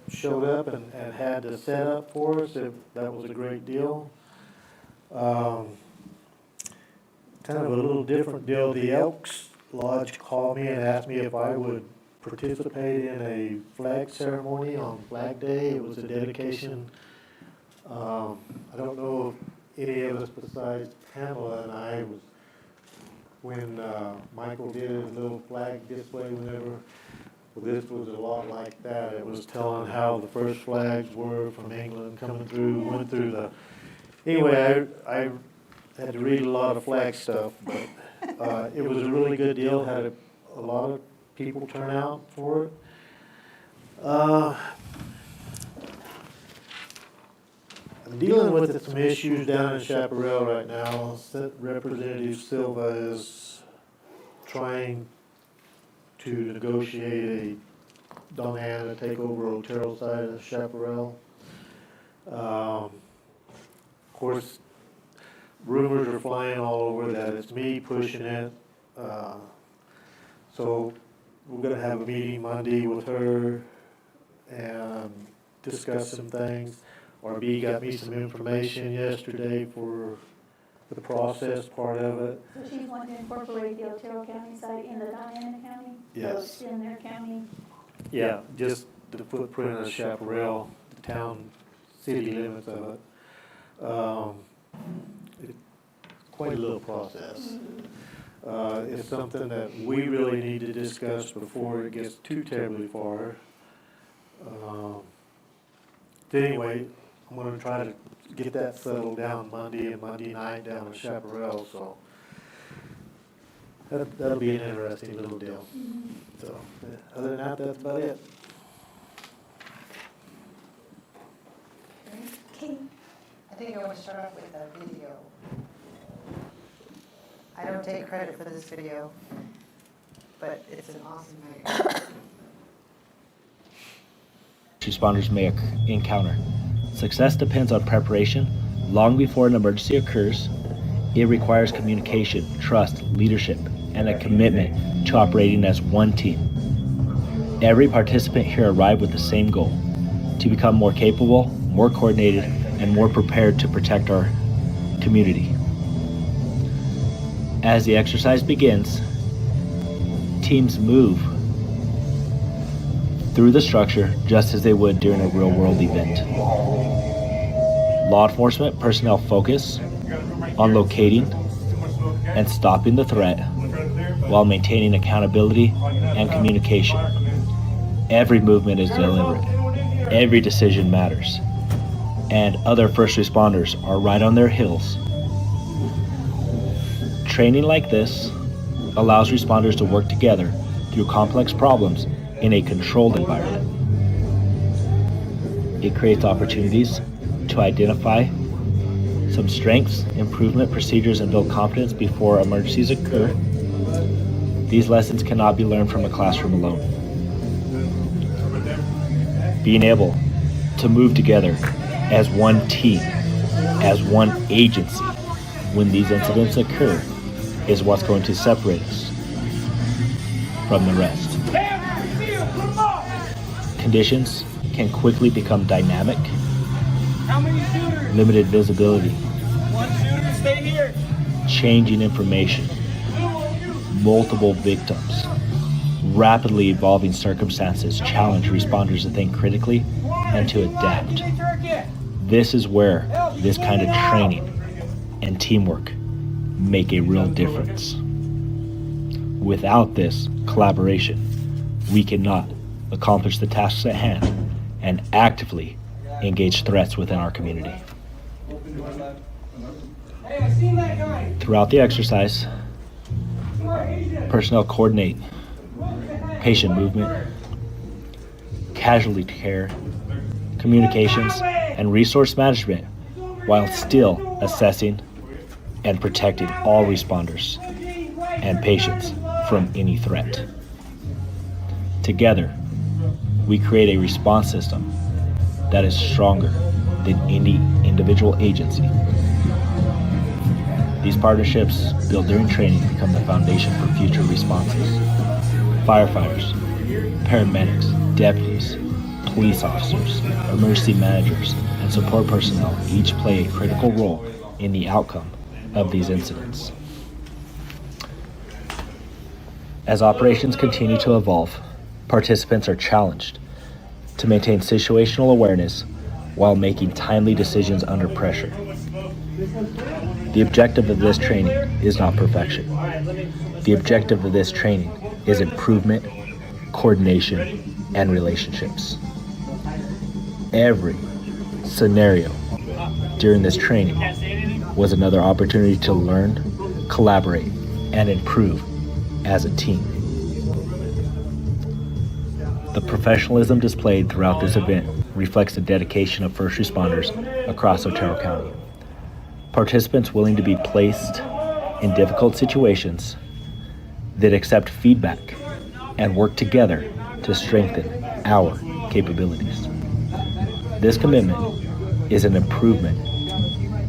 showed up and had the setup for us. That was a great deal. Kind of a little different deal. The Elks Lodge called me and asked me if I would participate in a flag ceremony on Flag Day. It was a dedication. I don't know if any of us besides Pamela and I was, when Michael did his little flag display whenever, well, this was a lot like that. It was telling how the first flags were from England coming through, went through the, anyway, I had to read a lot of flag stuff, but it was a really good deal, had a lot of people turn out for it. I'm dealing with some issues down in Chaparral right now. Representative Silva is trying to negotiate a Donana to take over Otero side of Chaparral. Of course, rumors are flying all over that it's me pushing it. So we're going to have a meeting Monday with her and discuss some things. RB got me some information yesterday for the process part of it. So she's wanting to incorporate the Otero County site into Diana County? Yes. So it's in their county? Yeah, just the footprint of Chaparral, the town, city limits of it. It's quite a little process. It's something that we really need to discuss before it gets too terribly far. But anyway, I'm gonna try to get that settled down Monday and Monday night down in Chaparral, so that'll be an interesting little deal. So, other than that, that's about it. Okay. I think I want to start off with a video. I don't take credit for this video, but it's an awesome video. Responders may encounter. Success depends on preparation. Long before an emergency occurs, it requires communication, trust, leadership, and a commitment to operating as one team. Every participant here arrived with the same goal: to become more capable, more coordinated, and more prepared to protect our community. As the exercise begins, teams move through the structure just as they would during a real-world event. Law enforcement personnel focus on locating and stopping the threat while maintaining accountability and communication. Every movement is deliberate. Every decision matters. And other first responders are right on their heels. Training like this allows responders to work together through complex problems in a controlled environment. It creates opportunities to identify some strengths, improvement procedures, and build confidence before emergencies occur. These lessons cannot be learned from a classroom alone. Being able to move together as one team, as one agency, when these incidents occur, is what's going to separate us from the rest. Conditions can quickly become dynamic. Limited visibility, changing information, multiple victims, rapidly evolving circumstances challenge responders to think critically and to adapt. This is where this kind of training and teamwork make a real difference. Without this collaboration, we cannot accomplish the tasks at hand and actively engage threats within our community. Throughout the exercise, personnel coordinate patient movement, casualty care, communications, and resource management while still assessing and protecting all responders and patients from any threat. Together, we create a response system that is stronger than any individual agency. These partnerships built during training become the foundation for future responses. Firefighters, paramedics, deputies, police officers, emergency managers, and support personnel each play a critical role in the outcome of these incidents. As operations continue to evolve, participants are challenged to maintain situational awareness while making timely decisions under pressure. The objective of this training is not perfection. The objective of this training is improvement, coordination, and relationships. Every scenario during this training was another opportunity to learn, collaborate, and improve as a team. The professionalism displayed throughout this event reflects the dedication of first responders across Otero County. Participants willing to be placed in difficult situations that accept feedback and work together to strengthen our capabilities. This commitment is an improvement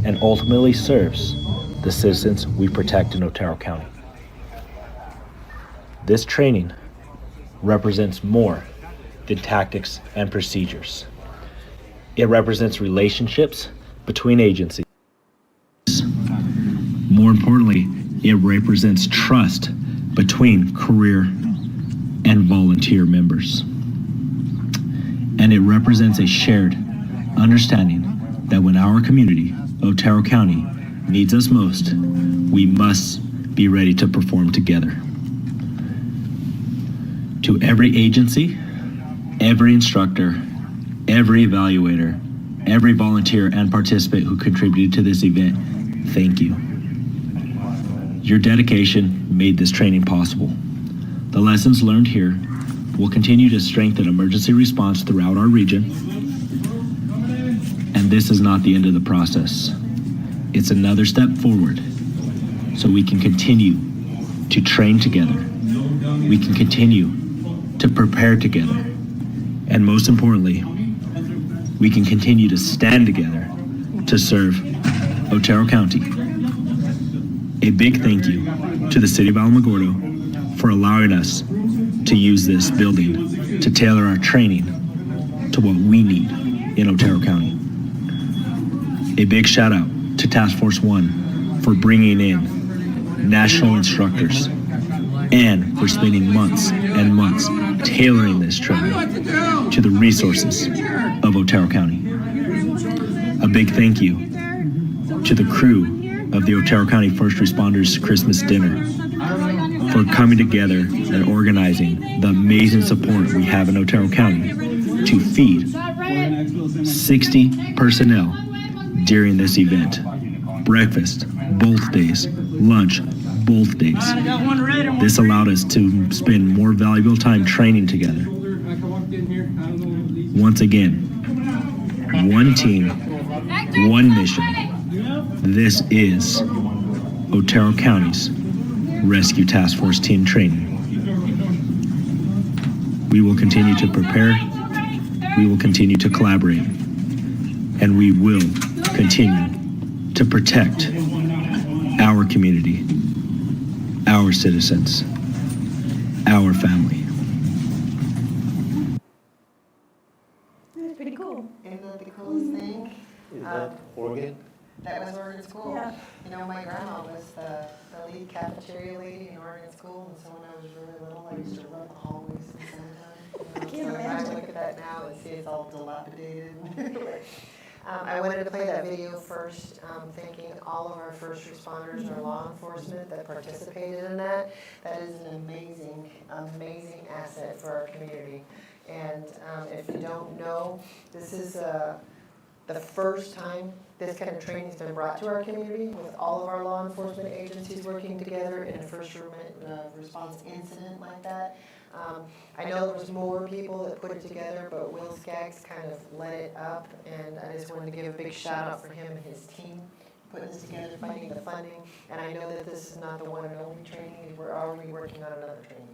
and ultimately serves the citizens we protect in Otero County. This training represents more than tactics and procedures. It represents relationships between agencies. More importantly, it represents trust between career and volunteer members. And it represents a shared understanding that when our community, Otero County, needs us most, we must be ready to perform together. To every agency, every instructor, every evaluator, every volunteer and participant who contributed to this event, thank you. Your dedication made this training possible. The lessons learned here will continue to strengthen emergency response throughout our region. And this is not the end of the process. It's another step forward so we can continue to train together. We can continue to prepare together. And most importantly, we can continue to stand together to serve Otero County. A big thank you to the City of Alamogordo for allowing us to use this building to tailor our training to what we need in Otero County. A big shout out to Task Force 1 for bringing in national instructors and for spending months and months tailoring this training to the resources of Otero County. A big thank you to the crew of the Otero County First Responders Christmas Dinner for coming together and organizing the amazing support we have in Otero County to feed 60 personnel during this event. Breakfast, both days, lunch, both days. This allowed us to spend more valuable time training together. Once again, one team, one mission. This is Otero County's Rescue Task Force Team Training. We will continue to prepare, we will continue to collaborate, and we will continue to protect our community, our citizens, our family. That's pretty cool. Isn't that the coolest thing? Is that Oregon? That was Oregon School. Yeah. You know, my grandma was the lead cafeteria lady in Oregon School, and so when I was really little, I used to run the hallways in the summertime. Can't So imagine. I look at that now and see it's all dilapidated. I wanted to play that video first, thanking all of our first responders and our law enforcement that participated in that. That is an amazing, amazing asset for our community. And if you don't know, this is the first time this kind of training's been brought to our community with all of our law enforcement agencies working together in a first response incident like that. I know there was more people that put it together, but Will Skaggs kind of led it up, and I just wanted to give a big shout out for him and his team putting this together, finding the funding. And I know that this is not the one and only training, we're already working on another training.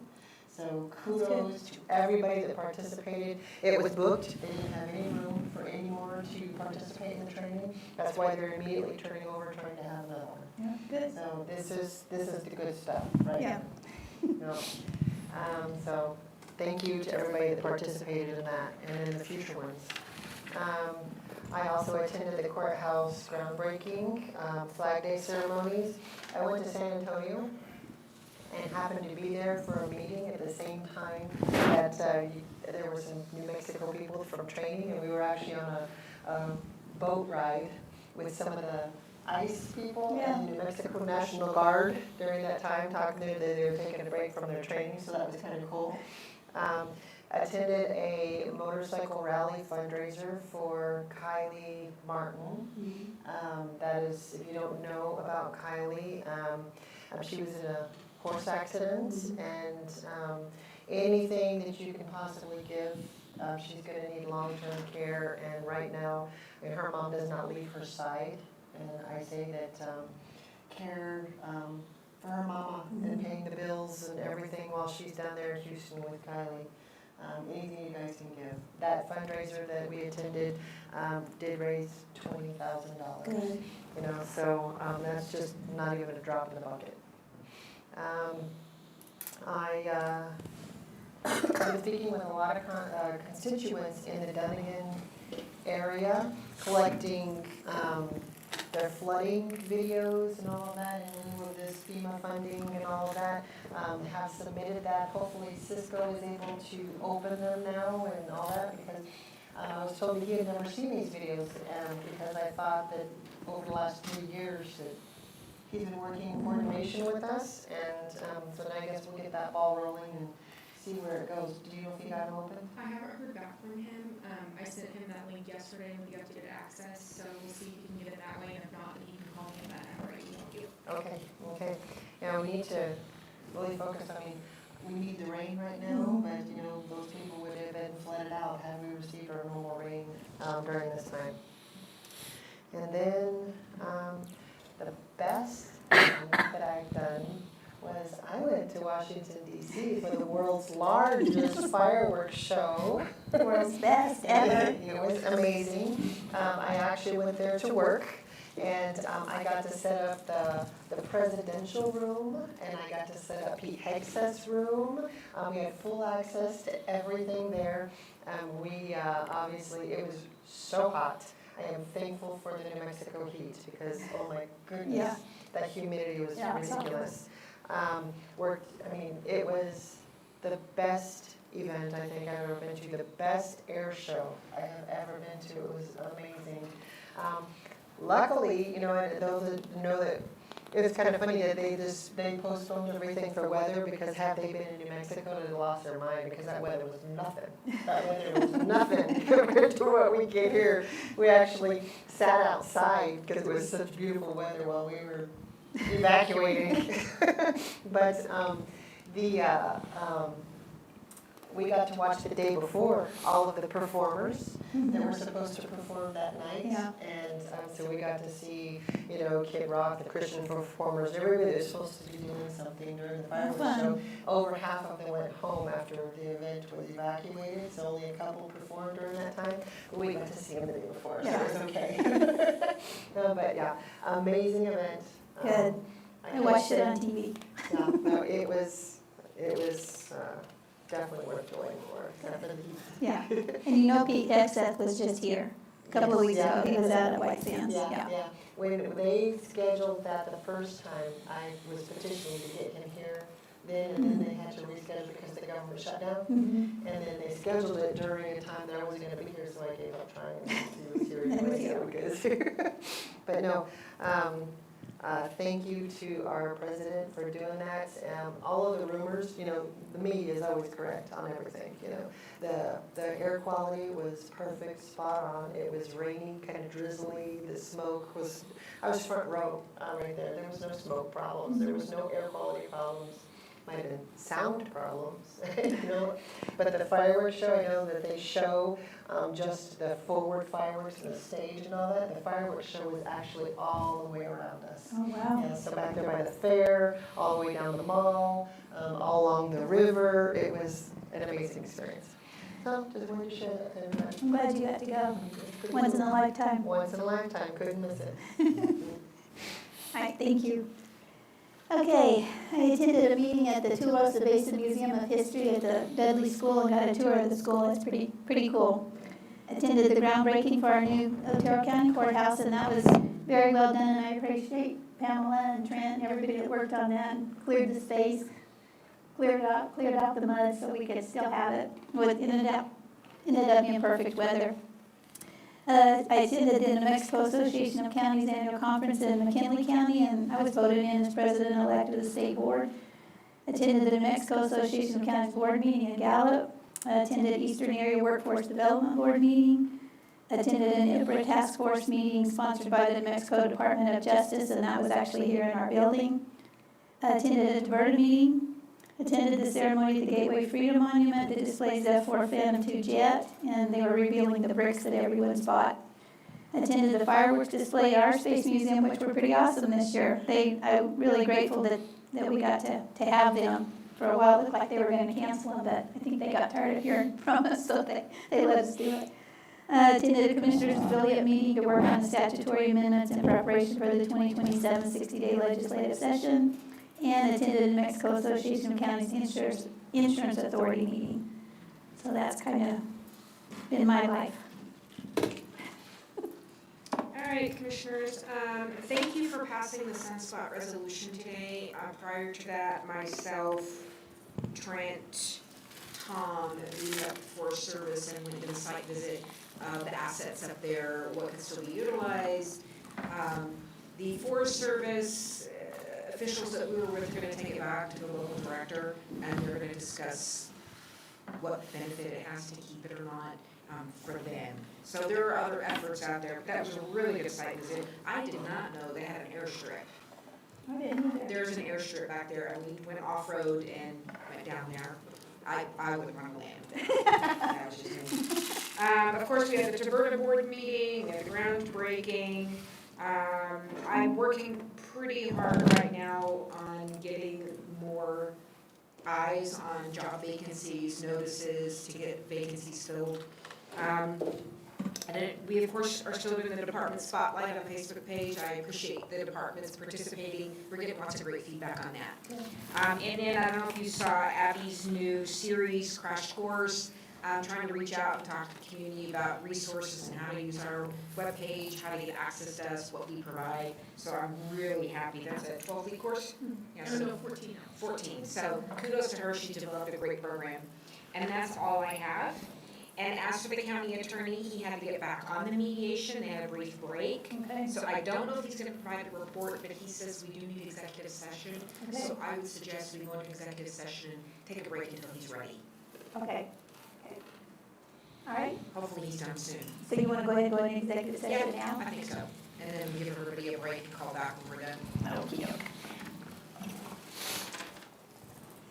So kudos to everybody that participated. It was booked, they didn't have any room for any more to participate in the training. That's why they're immediately turning over, trying to have another one. Yeah, good. So this is the good stuff, right? Yeah. No. So thank you to everybody that participated in that and in the future ones. I also attended the courthouse groundbreaking, Flag Day ceremonies. I went to San Antonio and happened to be there for a meeting at the same time that there were some New Mexico people from training, and we were actually on a boat ride with some of the ICE people and New Mexico National Guard during that time, talking to them. They were taking a break from their training, so that was kind of cool. Attended a motorcycle rally fundraiser for Kylie Martin. That is, if you don't know about Kylie, she was in a horse accident, and anything that you can possibly give, she's going to need long-term care. And right now, her mom does not leave her side. And I say that care for her mama and paying the bills and everything while she's down there in Houston with Kylie. Anything you guys can give. That fundraiser that we attended did raise $20,000. Good. You know, so that's just not even a drop in the bucket. I've been speaking with a lot of constituents in the Dunnigan area, collecting their flooding videos and all of that in lieu of this FEMA funding and all of that. Have submitted that. Hopefully Cisco is able to open them now and all that, because I was told that he had never seen these videos, because I thought that over the last 3 years that he's been working in coordination with us, and so now I guess we'll get that ball rolling and see where it goes. Do you know if he got them open? I haven't heard back from him. I sent him that link yesterday with the updated access, so we'll see if he can get it that way, and if not, then he can call me at that number I emailed you. Okay. Yeah, we need to really focus. I mean, we need the rain right now, but you know, those people would have been flooded out had we received our normal rain during this time. And then the best thing that I've done was I went to Washington, D.C. for the world's largest fireworks show. World's best ever. It was amazing. I actually went there to work, and I got to set up the presidential room, and I got to set up Pete Hegseth's room. We had full access to everything there. We obviously, it was so hot. I am thankful for the New Mexico heat, because, oh my goodness, that humidity was ridiculous. It was the best event I think I've ever been to, the best air show I have ever been to. It was amazing. Luckily, you know, those that know that it was kind of funny that they postponed everything for weather, because had they been in New Mexico, they'd lost their mind, because that weather was nothing. That weather was nothing compared to what we get here. We actually sat outside because it was such beautiful weather while we were evacuating. But we got to watch the day before all of the performers that were supposed to perform that night. Yeah. And so we got to see, you know, Kid Rock, the Christian performers, everybody that was supposed to be doing something during the fireworks show. Over half of them went home after the event was evacuated, so only a couple performed during that time. But we got to see them the day before, so it was okay. No, but yeah, amazing event. Good. I watched it on TV. Yeah, no, it was definitely worth going for, except for the heat. Yeah. And you know Pete Hegseth was just here a couple of weeks ago. He was out at White Sands. Yeah. When they scheduled that the first time, I was petitioning to get him here then, and then they had to reschedule because the government shut down. And then they scheduled it during a time that I wasn't going to be here, so I gave up trying, and he was here anyway, so we could. But no, thank you to our president for doing that. All of the rumors, you know, the media is always correct on everything, you know. The air quality was perfect, spot on. It was raining, kind of drizzly. The smoke was, I was front row right there. There was no smoke problems. There was no air quality problems. Might have been sound problems, you know. But the fireworks show, I know that they show just the forward fireworks and the stage and all that. The fireworks show was actually all the way around us. Oh, wow. Yeah, so back there by the fair, all the way down the mall, all along the river. It was an amazing experience. So just wanted to share that with everybody. I'm glad you got to go. Once in a lifetime. Once in a lifetime, couldn't miss it. All right, thank you. Okay, I attended a meeting at the Tularosa Basin Museum of History at the Dudley School and got a tour of the school. It's pretty cool. Attended the groundbreaking for our new Otero County Courthouse, and that was very well done. And I appreciate Pamela and Trent and everybody that worked on that and cleared the space, cleared out the mud so we could still have it. It ended up being perfect weather. I attended the New Mexico Association of Counties annual conference in McKinley County, and I was voted in as president-elect of the state board. Attended the New Mexico Association of Counties board meeting in Gallup. Attended Eastern Area Workforce Development Board meeting. Attended an IPRA task force meeting sponsored by the New Mexico Department of Justice, and that was actually here in our building. Attended a DVERTA meeting. Attended the ceremony at the Gateway Freedom Monument that displays the F-4 Phantom II jet, and they were revealing the bricks that everyone's bought. Attended the fireworks display at our Space Museum, which were pretty awesome this year. I'm really grateful that we got to have them. For a while, it looked like they were going to cancel them, but I think they got tired of hearing from us, so they let us do it. Attended a Commissioners Affiliate meeting to work on the statutory amendments in preparation for the 2027 60-day legislative session. And attended the New Mexico Association of Counties Insurance Authority meeting. So that's kind of been my life. All right, Commissioners, thank you for passing the Sunspot resolution today. Prior to that, myself, Trent, Tom, we met Forest Service and went to the site visit, the assets up there, what could still be utilized. The Forest Service officials that we were with are gonna take it back to the local director, and they're gonna discuss what benefit it has to keep it or not, for them. So there are other efforts out there. That was a really good site visit. I did not know they had an airstrip. I didn't either. There's an airstrip back there, and we went off-road and went down there. I wouldn't want to land. That was just me. Of course, we had the Taberta board meeting, we had the groundbreaking. I'm working pretty hard right now on getting more eyes on job vacancies, notices to get vacancies filled. And we, of course, are still doing the department spotlight on the Facebook page. I appreciate the departments participating. We're getting lots of great feedback on that. And then, I don't know if you saw Abby's new series, Crash Course, trying to reach out and talk to the community about resources and how to use our webpage, how to get access to us, what we provide. So I'm really happy. That's a 12-week course? Yeah, so 14 now. 14. So kudos to her. She developed a great program. And that's all I have. And as for the county attorney, he had to get back on the mediation. They had a brief break. Okay. So I don't know if he's going to provide a report, but he says we do need executive session. Okay. So I would suggest we go into executive session, take a break until he's ready. Okay. Okay. All right, Hopefully he's done soon. so you want to go ahead and go into executive session Yeah, now? I think so. And then give everybody a break and call back when we're done. Okay.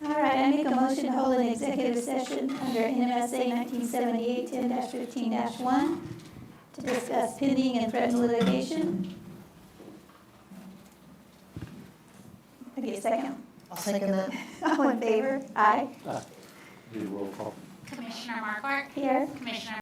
All right, I make a motion to hold an executive session under NMSA 1978 10-15-1 to discuss pending and threatened litigation. Okay, second. I'll second that. All in favor? Aye. Do roll call. Commissioner Markwart? Here. Commissioner